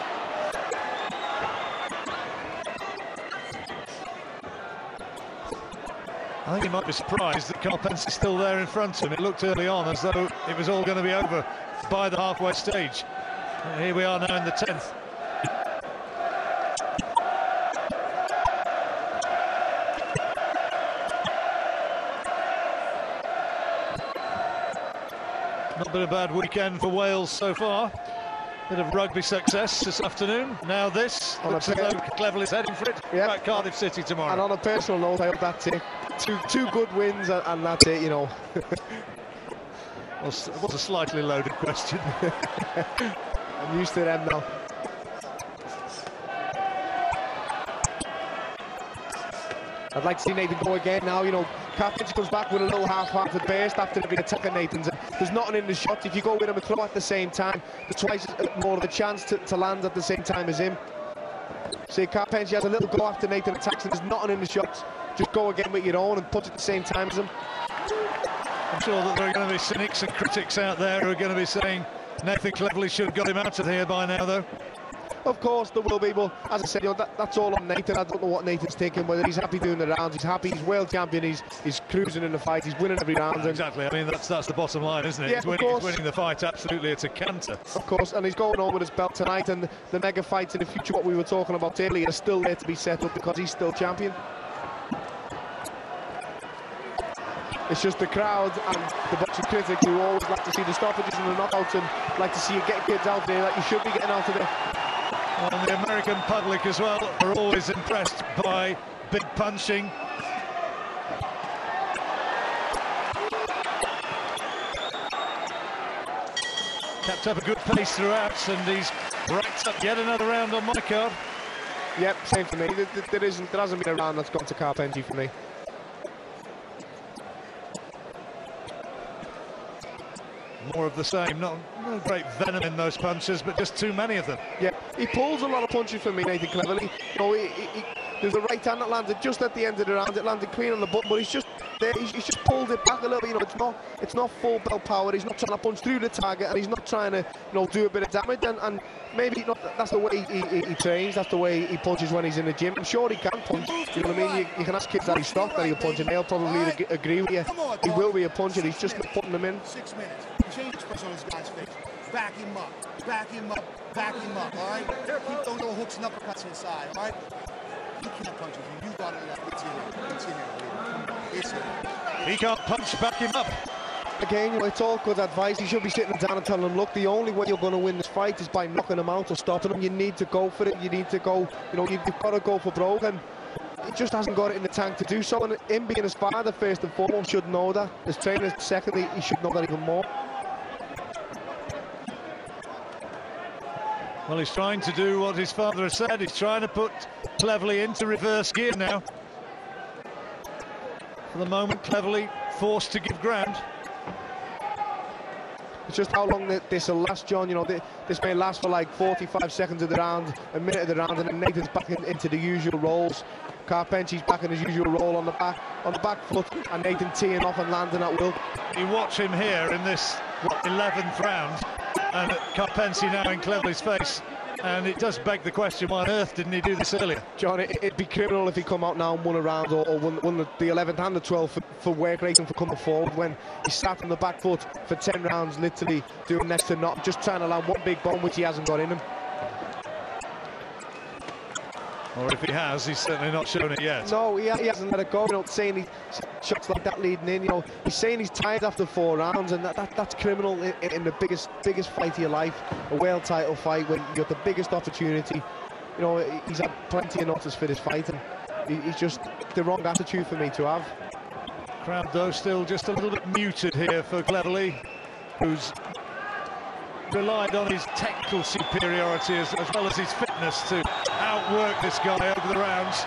I think he might be surprised that Karpency's still there in front of him. It looked early on as though it was all going to be over by the halfway stage. Here we are now in the 10th. Not been a bad weekend for Wales so far. Bit of rugby success this afternoon. Now this, looks as though Cleverly's heading for it. Yep. Back Cardiff City tomorrow. And on a personal note, I hope that's it. Two good wins and that's it, Well, it was a slightly loaded question. I'm used to them now. I'd like to see Nathan go again now, Karpency comes back with a little half-hearted burst after the big attack of Nathan's. There's nothing in the shot. If you go with him and throw at the same time, there's twice more of a chance to land at the same time as him. See, Karpency has a little go after Nathan attacks, and there's nothing in the shots. Just go again with your own and punch at the same time as him. I'm sure that there are going to be cynics and critics out there who are going to be saying Nathan Cleverly should have got him out of here by now, though. Of course there will be, but as I said, that's all on Nathan. I don't know what Nathan's thinking, whether he's happy doing the rounds, he's happy, he's world champion, he's cruising in the fight, he's winning every round. Exactly, I mean, that's the bottom line, isn't it? Yeah, he's winning the fight, absolutely, it's a canter. Of course, and he's going home with his belt tonight, and the mega fights in the future, what we were talking about earlier, are still there to be set up because he's still champion. It's just the crowd and the boxing critics who always like to see the stoppages and the knockouts and like to see you get kids out there that you should be getting out of there. And the American public as well are always impressed by big punching. Kept up a good pace throughout, and he's racked up yet another round on my card. Yep, same for me. There hasn't been a round that's gone to Carpentier for me. More of the same. No great venom in those punches, but just too many of them. Yeah, he pulls a lot of punches for me, Nathan Cleverly. You know, there's a right hand that landed just at the end of the round. It landed clean on the button, but he's just there. He's just pulled it back a little bit. You know, it's not full belt power. He's not trying to punch through the target, and he's not trying to, do a bit of damage. And maybe that's the way he trains. That's the way he punches when he's in the gym. I'm sure he can punch. You know what I mean? You can ask kids that he's stopped that he'll punch, and they'll probably agree with you. He will be a puncher. He's just not putting them in. 6 minutes. Change expression on this guy's face. Back him up. Back him up. Back him up. All right. Keep those little hooks and uppercuts inside. All right. He can't punch you. You got it. It's in there. It's in there. It's in there. He can't punch. Back him up. Again, it's all good advice. You should be sitting down and telling them, look, the only way you're going to win this fight is by knocking them out or stopping them. You need to go for it. You need to go. You've got to go for broke. And he just hasn't got it in the tank to do so. And him being his father, first and foremost, should know that. His trainer, secondly, he should know that even more. Well, he's trying to do what his father has said. He's trying to put Cleverly into reverse gear now. For the moment, Cleverly forced to give ground. It's just how long this will last, John. This may last for like 45 seconds of the round, a minute of the round, and then Nathan's back into the usual roles. Carpentier's back in his usual role on the back foot, and Nathan teeing off and landing at will. You watch him here in this 11th round, and Carpentier now in Cleverly's face, and it does beg the question: why on earth didn't he do this earlier? John, it'd be criminal if he come out now and won a round or won the 11th and the 12th for work rate and for coming forward, when he sat on the back foot for 10 rounds, literally doing next to nothing, just trying to land one big bomb which he hasn't got in him. Or if he has, he's certainly not shown it yet. No, he hasn't let it go. Saying he's shots like that leading in. He's saying he's tired after 4 rounds, and that's criminal in the biggest fight of your life, a world title fight, when you got the biggest opportunity. He's had plenty of notice for this fight, and he's just the wrong attitude for me to have. Crowd, though, still just a little bit muted here for Cleverly, who's relied on his technical superiority as well as his fitness to outwork this guy over the rounds.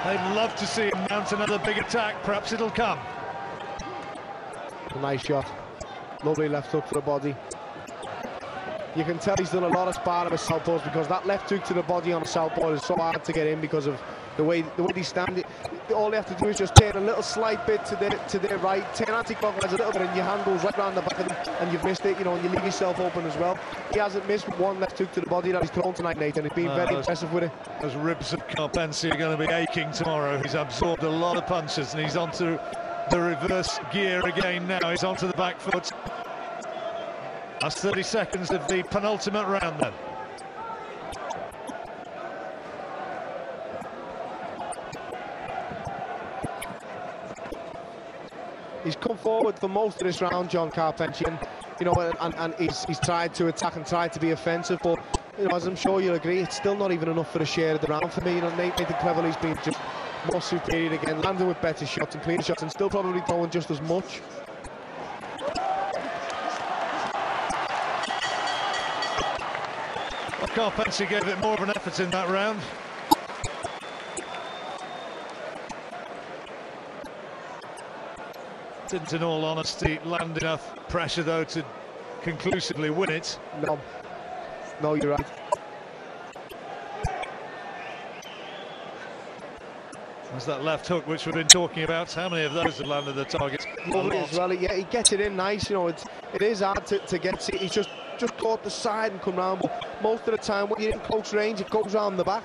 They'd love to see him mount another big attack. Perhaps it'll come. A nice shot. Lovely left hook for the body. You can tell he's done a lot of sparring with southpaws, because that left hook to the body on a southpaw is so hard to get in because of the way they stand. All they have to do is just turn a little slight bit to their right, turn anti-clockwise a little bit, and your hand goes right round the back of them, and you've missed it, and you leave yourself open as well. He hasn't missed one left hook to the body that he's thrown tonight, Nathan. He's been very impressive with it. Those ribs of Carpentier are going to be aching tomorrow. He's absorbed a lot of punches, and he's onto the reverse gear again now. He's onto the back foot. That's 30 seconds of the penultimate round then. He's come forward for most of this round, John Carpentier, and he's tried to attack and tried to be offensive, but as I'm sure you'll agree, it's still not even enough for a share of the round for me. Nathan Cleverly's been just more superior again, landing with better shots and cleaner shots, and still probably throwing just as much. Carpentier gave it more of an effort in that round. Didn't, in all honesty, land enough pressure, though, to conclusively win it. No, you're right. There's that left hook which we've been talking about. How many of those have landed the target? Lovely as well. Yeah, he gets it in nice. It is hard to get. He's just caught the side and come round. But most of the time, when you're in close range, it goes round the back.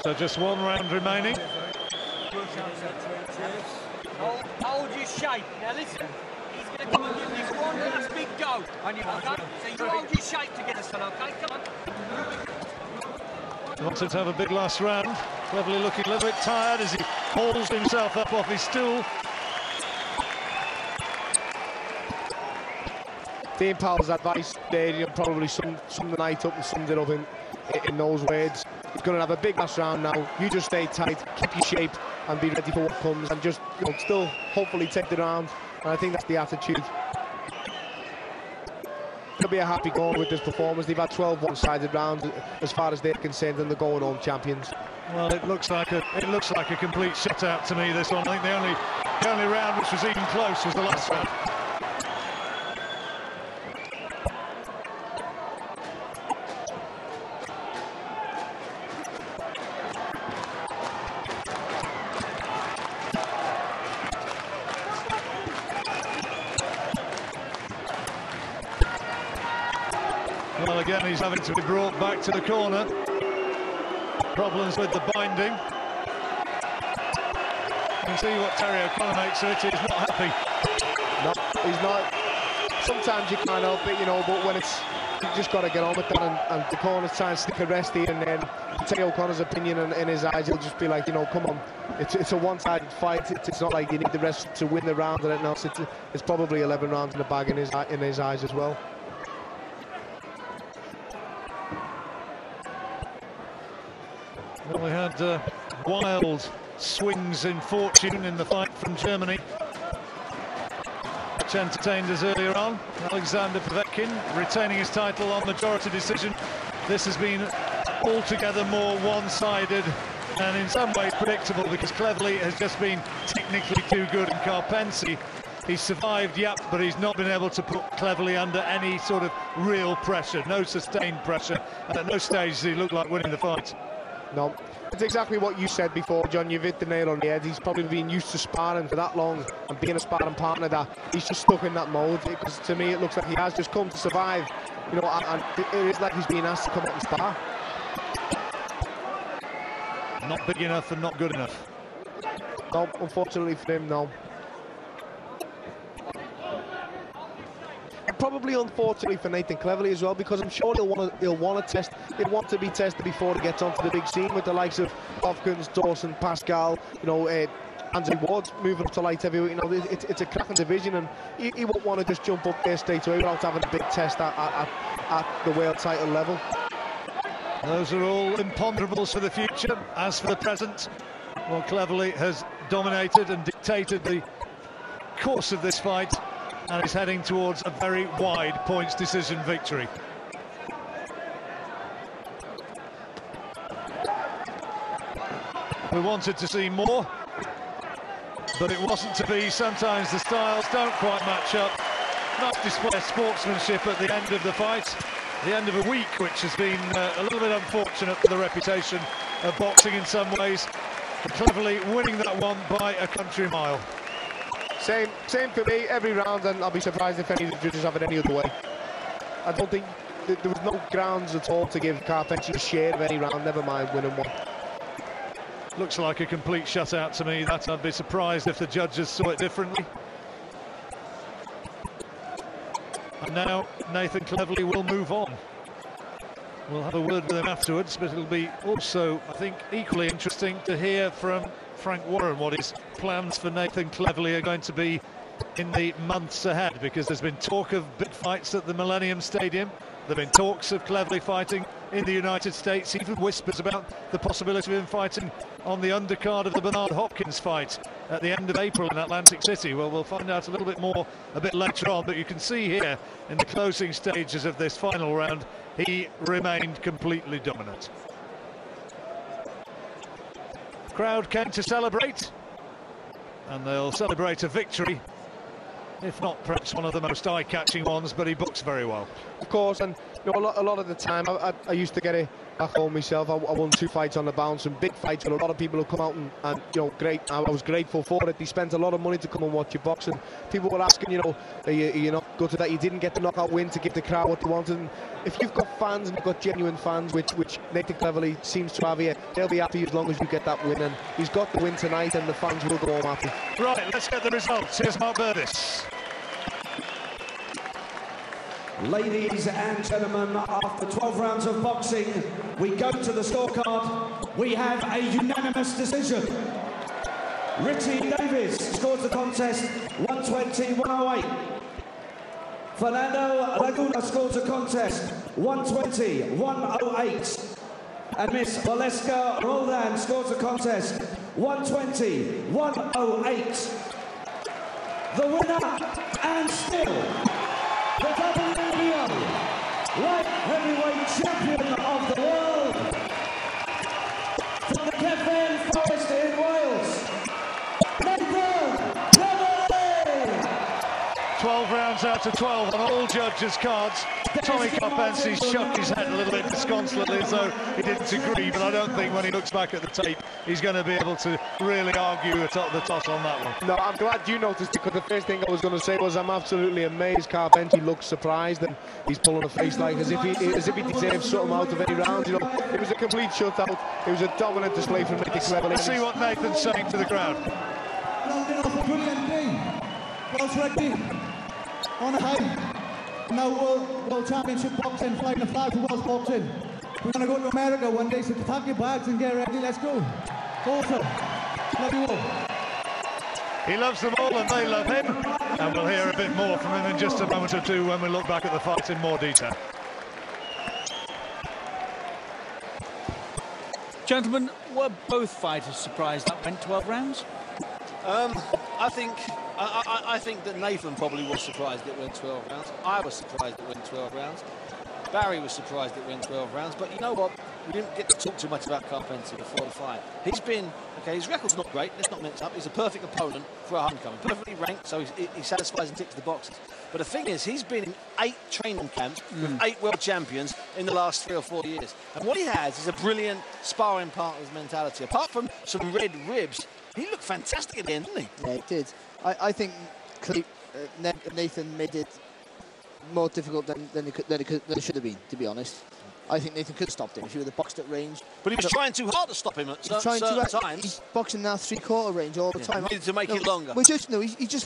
So just 1 round remaining. Hold your shape. Now listen, he's going to come and give this one last big go. Okay? So you hold your shape together, son, okay? Come on. Wants him to have a big last round. Cleverly looking a little bit tired as he hauls himself up off his stool. Dean Powell's advice there, you know, probably summed the night up and summed it up in those words. He's going to have a big last round now. You just stay tight, keep your shape, and be ready for what comes, and just, you know, still hopefully take the round. And I think that's the attitude. It'll be a happy going with this performance. They've had 12 one-sided rounds as far as they're concerned, and they're going home champions. Well, it looks like a complete shutout to me, this one. I think the only round which was even close was the last round. Well, again, he's having to be brought back to the corner. Problems with the binding. You can see what Terry O'Connor makes of it. He's not happy. No, he's not. Sometimes you can't help it, you know, but when it's, you just got to get on with that, and the corner's trying to stick a rest here, and then Terry O'Connor's opinion in his eyes, he'll just be like, you know, come on, it's a one-sided fight. It's not like you need the rest to win the round or anything else. It's probably 11 rounds in the bag in his eyes as well. Well, we had wild swings in fortune in the fight from Germany, which entertained us earlier on. Alexander Povetkin retaining his title on majority decision. This has been altogether more one-sided and in some ways predictable, because Cleverly has just been technically too good, and Karpency, he's survived, yep, but he's not been able to put Cleverly under any sort of real pressure, no sustained pressure, and at no stage does he look like winning the fight. No, it's exactly what you said before, John. You've hit the nail on the head. He's probably been used to sparring for that long and being a sparring partner that he's just stuck in that mode, because to me it looks like he has just come to survive, you know, and it is like he's being asked to come out and spar. Not big enough and not good enough. No, unfortunately for him, no. Probably unfortunately for Nathan Cleverly as well, because I'm sure he'll want to be tested before he gets onto the big scene with the likes of Hopkins, Dawson, Pascal, you know, Andrew Ward's moving up to light heavyweight. You know, it's a cracking division, and he won't want to just jump up there straight away without having a big test at the world title level. Those are all imponderables for the future. As for the present, well, Cleverly has dominated and dictated the course of this fight, and is heading towards a very wide points decision victory. We wanted to see more, but it wasn't to be. Sometimes the styles don't quite match up. Nice display of sportsmanship at the end of the fight, the end of a week which has been a little bit unfortunate for the reputation of boxing in some ways. But Cleverly winning that one by a country mile. Same for me, every round, and I'll be surprised if any of the judges have it any other way. I don't think there was no grounds at all to give Karpency a share of any round, never mind winning one. Looks like a complete shutout to me. That I'd be surprised if the judges saw it differently. And now Nathan Cleverly will move on. We'll have a word with him afterwards, but it'll be also, I think, equally interesting to hear from Frank Warren what his plans for Nathan Cleverly are going to be in the months ahead, because there's been talk of big fights at the Millennium Stadium. There have been talks of Cleverly fighting in the United States, even whispers about the possibility of him fighting on the undercard of the Bernard Hopkins fight at the end of April in Atlantic City. Well, we'll find out a little bit more a bit later on, but you can see here in the closing stages of this final round, he remained completely dominant. Crowd came to celebrate, and they'll celebrate a victory, if not perhaps one of the most eye-catching ones, but he books very well. Of course, and you know, a lot of the time, I used to get it back home myself. I won 2 fights on the bounce, and big fights, and a lot of people have come out and you know, great. I was grateful for it. They spent a lot of money to come and watch your boxing. People were asking, you know, are you not gutted that you didn't get the knockout win to give the crowd what they wanted? And if you've got fans and you've got genuine fans, which Nathan Cleverly seems to have here, they'll be happy as long as you get that win. And he's got the win tonight, and the fans will go home happy. Right, let's get the results. Here's Mark Burdiss. Ladies and gentlemen, after 12 rounds of boxing, we go to the scorecard. We have a unanimous decision. Richie Davis scores the contest 120-108. Fernando Laguna scores the contest 120-108. And Miss Valeska Roldan scores the contest 120-108. The winner and still the WBO light heavyweight champion of the world from the Cefn Forest in Wales, Nathan Cleverly. 12 rounds out of 12 on all judges' cards. Tommy Karpency shook his head a little bit disconsolately as though he didn't agree, but I don't think when he looks back at the tape he's going to be able to really argue the toss on that one. No, I'm glad you noticed, because the first thing I was going to say was I'm absolutely amazed Karpency looks surprised and he's pulling a face like as if he deserves something out of any round. You know, it was a complete shutout. It was a dominant display from Nathan Cleverly. Let's see what Nathan's saying to the crowd. Brilliant game. Well, Ricky, on a high. Now World Championship boxing, flying the flag for World Boxing. We're going to go to America one day, so pack your bags and get ready, let's go. Awesome. Love you all. He loves them all and they love him, and we'll hear a bit more from him in just a moment or two when we look back at the fight in more detail. Gentlemen, were both fighters surprised that went 12 rounds? I think that Nathan probably was surprised it went 12 rounds. I was surprised it went 12 rounds. Barry was surprised it went 12 rounds. But you know what? We didn't get to talk too much about Karpency before the fight. He's been, okay, his record's not great, let's not mix up. He's a perfect opponent for a homecoming. Perfectly ranked, so he satisfies and ticks the boxes. But the thing is, he's been in 8 training camps with 8 world champions in the last 3 or 4 years. And what he has is a brilliant sparring partner's mentality. Apart from some red ribs, he looked fantastic at the end, didn't he? Yeah, he did. I think Nathan made it more difficult than it should have been, to be honest. I think Nathan could have stopped him if he would have boxed at range. But he was trying too hard to stop him at certain times. He's boxing now 3/4 range all the time. He needed to make it longer. He just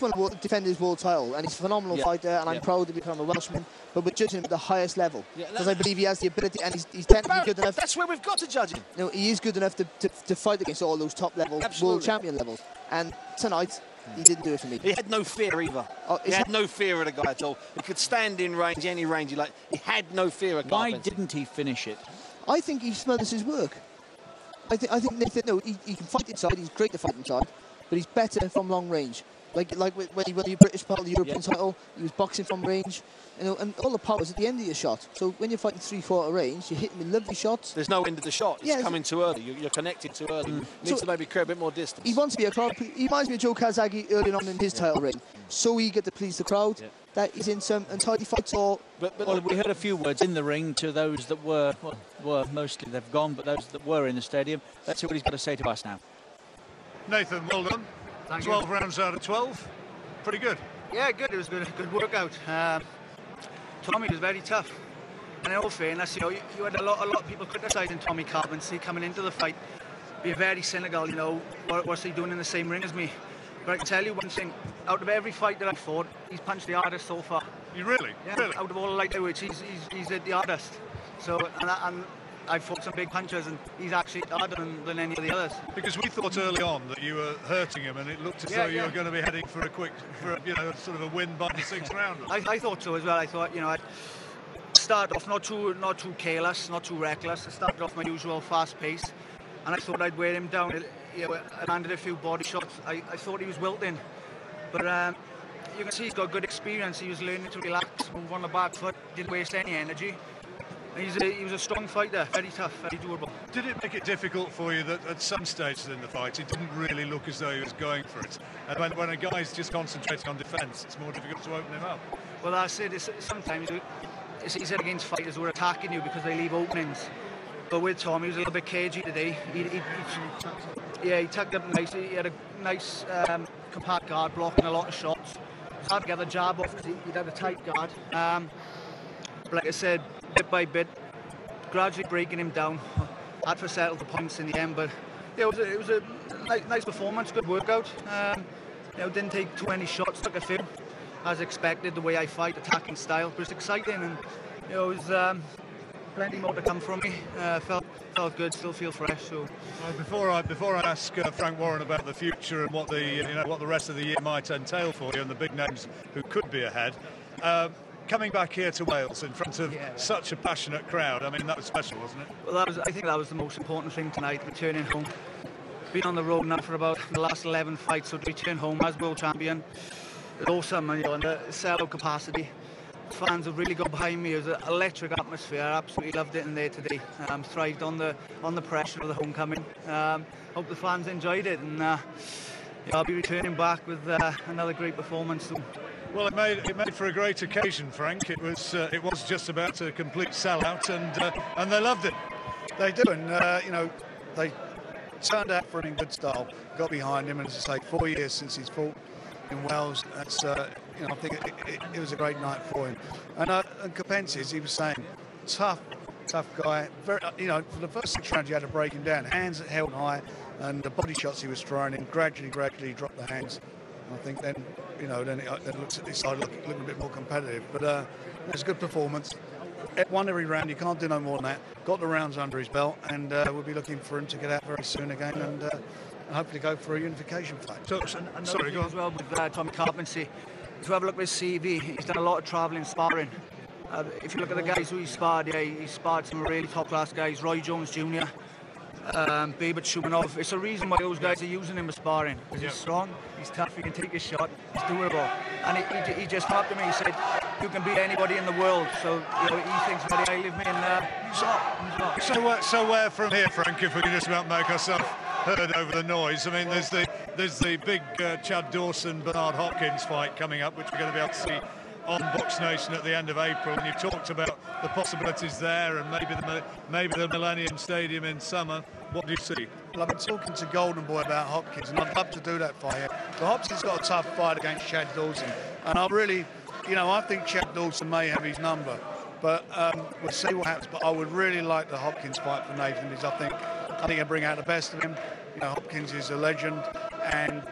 want to defend his world title, and he's a phenomenal fighter, and I'm proud to become a Welshman, but we're judging him at the highest level. Because I believe he has the ability, and he's technically good enough. That's where we've got to judge him. No, he is good enough to fight against all those top-level world champion levels. And tonight, he didn't do it for me. He had no fear either. He had no fear of the guy at all. He could stand in range, any range he liked. He had no fear of Karpency. Why didn't he finish it? I think he smothers his work. I think Nathan, no, he can fight inside. He's great to fight inside, but he's better from long range. Like when he won the British title, the European title, he was boxing from range, you know, and all the power's at the end of your shot. So when you're fighting 3/4 range, you're hitting with lovely shots. There's no end of the shot. It's coming too early. You're connected too early. You need to maybe create a bit more distance. He wants to be a crowd. He reminds me of Joe Kazagi early on in his title reign. So eager to please the crowd that he's in some untidy fights. Well, we heard a few words in the ring to those that were mostly they've gone, but those that were in the stadium. Let's see what he's got to say to us now. Nathan, well done. 12 rounds out of 12. Pretty good. Yeah, good. It was a good workout. Tommy was very tough. And in all fairness, you know, you had a lot of people criticising Tommy Karpency coming into the fight, being very cynical, you know, what's he doing in the same ring as me? But I can tell you one thing, out of every fight that I've fought, he's punched the hardest so far. You really? Yeah, really? Out of all the lightweights, he's the hardest. So, and I've fought some big punchers, and he's actually harder than any of the others. Because we thought early on that you were hurting him, and it looked as though you were going to be heading for a sort of a win by the 6th round. I thought so as well. I thought, you know, I'd start off not too careless, not too reckless. I started off my usual fast pace, and I thought I'd wear him down. You know, I landed a few body shots. I thought he was wilting, but you can see he's got good experience. He was learning to relax, move on the back foot, didn't waste any energy. He was a strong fighter, very tough, very durable. Did it make it difficult for you that at some stages in the fight it didn't really look as though he was going for it? And when a guy's just concentrating on defence, it's more difficult to open him up. Well, I said sometimes it's easier against fighters who are attacking you because they leave openings. But with Tom, he was a little bit cagey today. He tucked up nice. He had a nice compact guard, blocking a lot of shots. It's hard to get the jab off because he'd had a tight guard. But like I said, bit by bit, gradually breaking him down. Had to settle the points in the end, but yeah, it was a nice performance, good workout. You know, didn't take too many shots, took a few. as expected, the way I fight, attacking style. But it's exciting, and you know, it was plenty more to come from me. Felt good, still feel fresh. So before I ask Frank Warren about the future and what the rest of the year might entail for you and the big names who could be ahead, coming back here to Wales in front of such a passionate crowd, I mean, that was special, wasn't it? Well, I think that was the most important thing tonight, returning home. Been on the road now for about the last 11 fights, so to return home as world champion, it's awesome, and, you know, and the sellout capacity. Fans have really got behind me. It was an electric atmosphere. I absolutely loved it in there today. Thrived on the pressure of the homecoming. Hope the fans enjoyed it, and I'll be returning back with another great performance soon. Well, it made for a great occasion, Frank. It was just about a complete sellout, and they loved it. They do, and you know, they turned out for him in good style. Got behind him, and as I say, 4 years since he's fought in Wales. That's you know, I think it was a great night for him. And Copensis, he was saying, tough guy. Very, you know, for the first 6 rounds, you had to break him down. Hands held high, and the body shots he was throwing in gradually dropped the hands. I think then, you know, then it looks at this side looking a bit more competitive. But it was a good performance. Won every round. You can't do no more than that. Got the rounds under his belt, and we'll be looking for him to get out very soon again and hopefully go for a unification fight. Sorry, go on. As well with Tommy Carpenter. To have a look at his CV, he's done a lot of travelling, sparring. If you look at the guys who he sparred, he sparred some really top-class guys, Roy Jones Jr., Babet Shumanov. It's a reason why those guys are using him as sparring, because he's strong, he's tough, he can take his shot, he's doable. And he just talked to me, he said, you can beat anybody in the world, so you know, he thinks very highly of me, and he's not. So where from here, Frank, if we can just about make ourselves heard over the noise? I mean, there's the big Chad Dawson-Bernard Hopkins fight coming up, which we're going to be able to see on Box Nation at the end of April, and you talked about the possibilities there and maybe the Millennium Stadium in summer. What do you see? Well, I've been talking to Golden Boy about Hopkins, and I'd love to do that fight. But Hopkins got a tough fight against Chad Dawson, and I really, you know, I think Chad Dawson may have his number, but we'll see what happens. But I would really like the Hopkins fight for Nathan, because I think he'll bring out the best of him. You know, Hopkins is a legend, and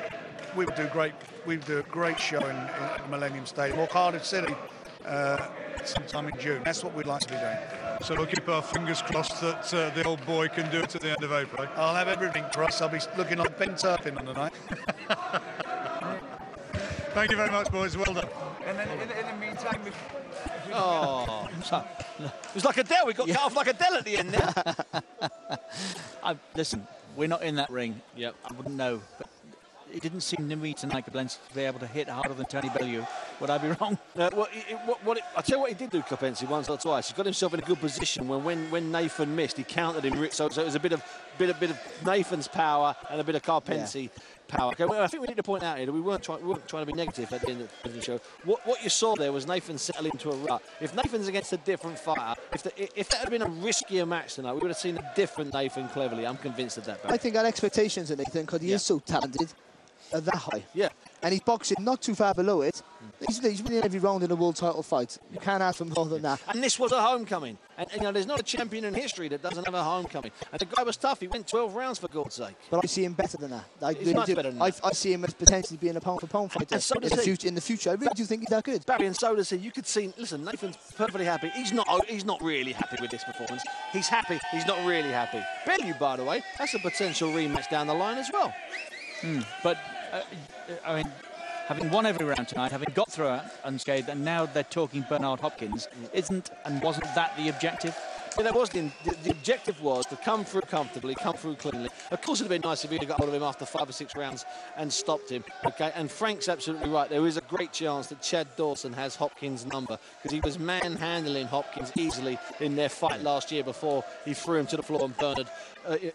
we would do a great show in the Millennium Stadium or Cardiff City sometime in June. That's what we'd like to be doing. So we'll keep our fingers crossed that the old boy can do it at the end of April. I'll have everything crossed. I'll be looking like Ben Turpin on the night. Thank you very much, boys. Well done. And then in the meantime, it was like Adele. We got cut off like Adele at the end there. Listen, we're not in that ring. Yep. I wouldn't know, but it didn't seem to me tonight Copensis to be able to hit harder than Tony Bellew. Would I be wrong? I'll tell you what he did do, Copensis, once or twice. He got himself in a good position when Nathan missed. He countered him, so it was a bit of Nathan's power and a bit of Carpenter power. Okay, well, I think we need to point out here that we weren't trying to be negative at the end of the show. What you saw there was Nathan settle into a rut. If Nathan's against a different fighter, if that had been a riskier match tonight, we would have seen a different Nathan Cleverly. I'm convinced of that. I think our expectations of Nathan, because he is so talented, are that high. Yeah. And he's boxing not too far below it. He's winning every round in a world title fight. You can't ask for more than that. And this was a homecoming. And you know, there's not a champion in history that doesn't have a homecoming. And the guy was tough. He went 12 rounds, for God's sake. But I see him better than that. He's much better than that. I see him as potentially being a pound-for-pound fighter and so does he. In the future. I really do think he's that good. Barry, and so does he. You could see, listen, Nathan's perfectly happy. He's not really happy with this performance. He's happy. He's not really happy. Bellew, by the way, that's a potential rematch down the line as well. But, I mean, having won every round tonight, having got through it unscathed, and now they're talking Bernard Hopkins, wasn't that the objective? Yeah, that was the objective was to come through comfortably, come through cleanly. Of course, it would have been nice if he'd have got hold of him after 5 or 6 rounds and stopped him. Okay, and Frank's absolutely right. There is a great chance that Chad Dawson has Hopkins' number, because he was manhandling Hopkins easily in their fight last year before he threw him to the floor and Bernard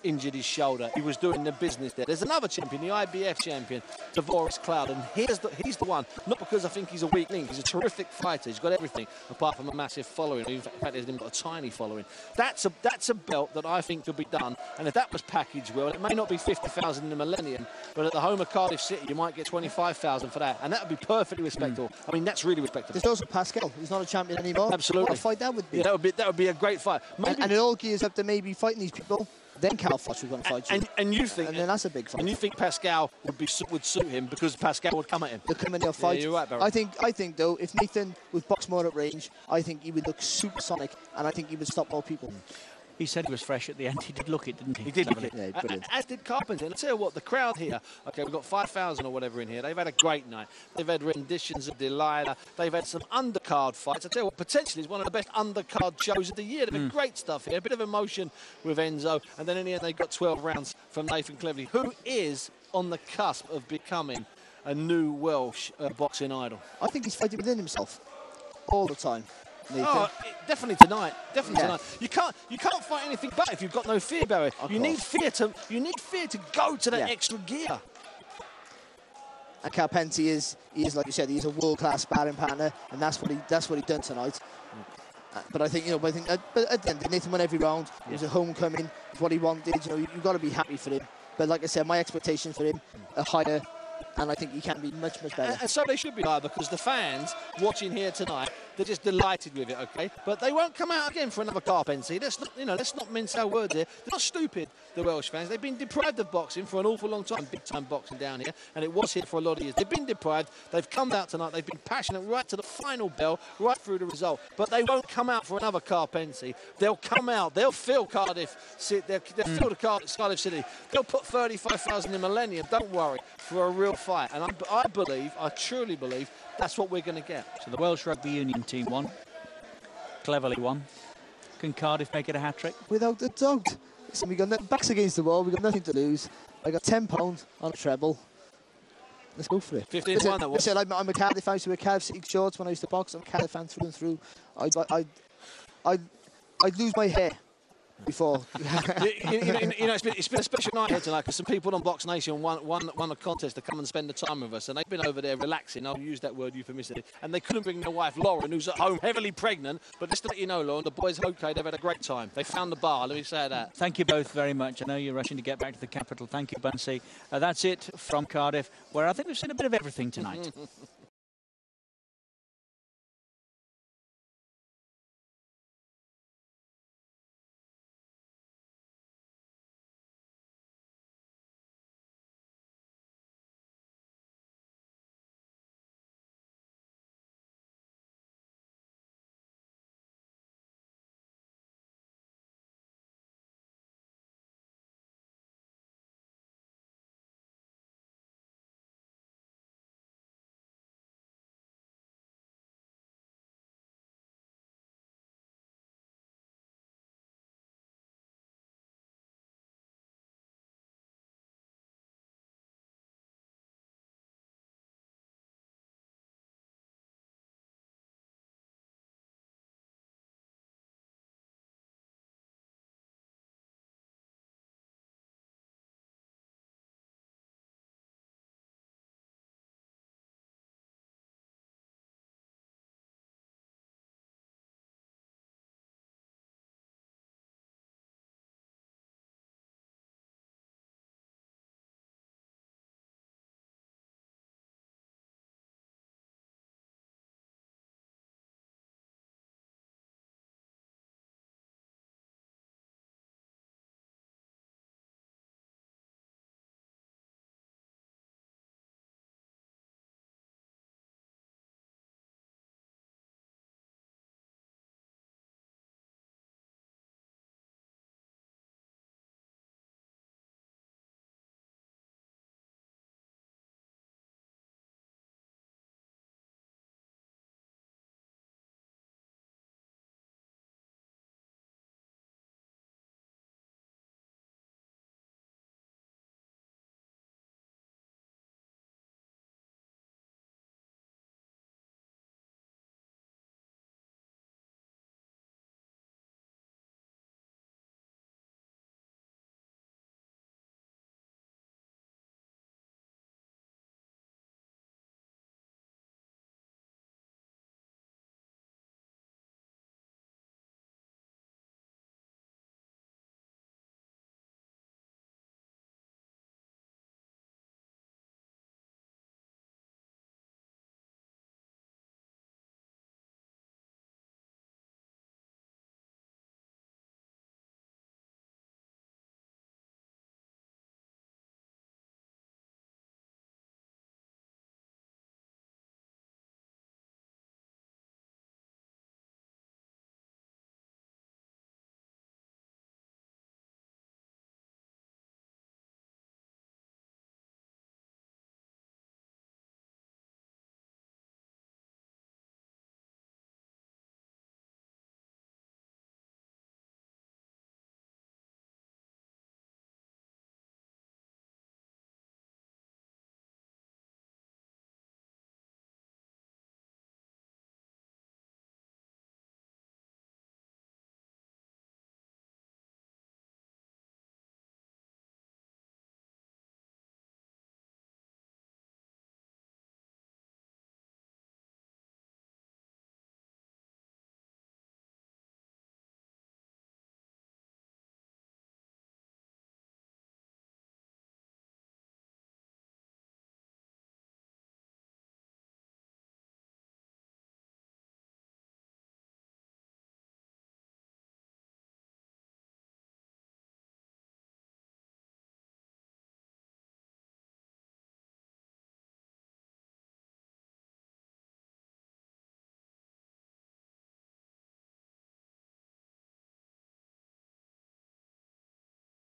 injured his shoulder. He was doing the business there. There's another champion, the IBF champion, Tavoris Cloud, and he's the one. Not because I think he's a weak link. He's a terrific fighter. He's got everything apart from a massive following. In fact, he's even got a tiny following. That's a belt that I think could be done, and if that was packaged well, it may not be 50,000 in the Millennium, but at the home of Cardiff City, you might get 25,000 for that, and that would be perfectly respectable. I mean, that's really respectable. There's also Pascal. He's not a champion anymore. Absolutely. What a fight that would be. Yeah, that would be a great fight. And it all gears up to maybe fighting these people then Cal Frost was going to fight you. And you think, and then that's a big fight. And you think Pascal would suit him because Pascal would come at him? They'll come in, they'll fight. Yeah, you're right, Barry. I think though, if Nathan was box more at range, I think he would look supersonic, and I think he would stop more people. He said he was fresh at the end. He did look it, didn't he? He did look it. Yeah, brilliant. As did Carpenter. And I tell you what, the crowd here, okay, we've got 5,000 or whatever in here. They've had a great night. They've had renditions of Delilah. They've had some undercard fights. I tell you what, potentially it's one of the best undercard shows of the year. They've had great stuff here. A bit of emotion with Enzo. And then in the end, they got 12 rounds from Nathan Cleverly, who is on the cusp of becoming a new Welsh boxing idol. I think he's fighting within himself all the time. Nathan. Oh, definitely tonight. Definitely tonight. You can't fight anything back if you've got no fear, Barry. You need fear to go to that extra gear. And Carpenter is like you said, he's a world-class sparring partner, and that's what he done tonight. But I think but at the end, Nathan won every round. It was a homecoming. It's what he wanted. You've got to be happy for him. But like I said, my expectations for him are higher. And I think he can be much, much better. And so they should be higher, because the fans watching here tonight, they're just delighted with it, okay? But they won't come out again for another Carpenter. Let's not mince our words here. They're not stupid, the Welsh fans. They've been deprived of boxing for an awful long time, big-time boxing down here, and it was here for a lot of years. They've been deprived. They've come out tonight. They've been passionate right to the final bell, right through the result. But they won't come out for another Carpenter. They'll come out. They'll fill Cardiff. They'll fill the Cardiff City. They'll put 35,000 in Millennium. Don't worry, for a real fight. And I truly believe that's what we're going to get. So the Welsh Rugby Union team won. Cleverly won. Can Cardiff make it a hat-trick? Without a doubt. Listen, we got backs against the wall. We've got nothing to lose. I got £10 on a treble. Let's go for it. 15-1 that was. Listen, I'm a Cardiff fan. I used to wear Cardiff City shorts when I used to box. I'm a Cardiff fan through and through. I'd lose my hair before. It's been a special night here tonight, because some people on Box Nation won a contest to come and spend the time with us, and they've been over there relaxing. I'll use that word euphemistically, and they couldn't bring their wife Lauren, who's at home heavily pregnant. But just to let you know, Lauren, the boys okay. They've had a great time. They found the bar. Let me say that. Thank you both very much. I know you're rushing to get back to the capital. Thank you, Bunsey. That's it from Cardiff, where I think we've seen a bit of everything tonight.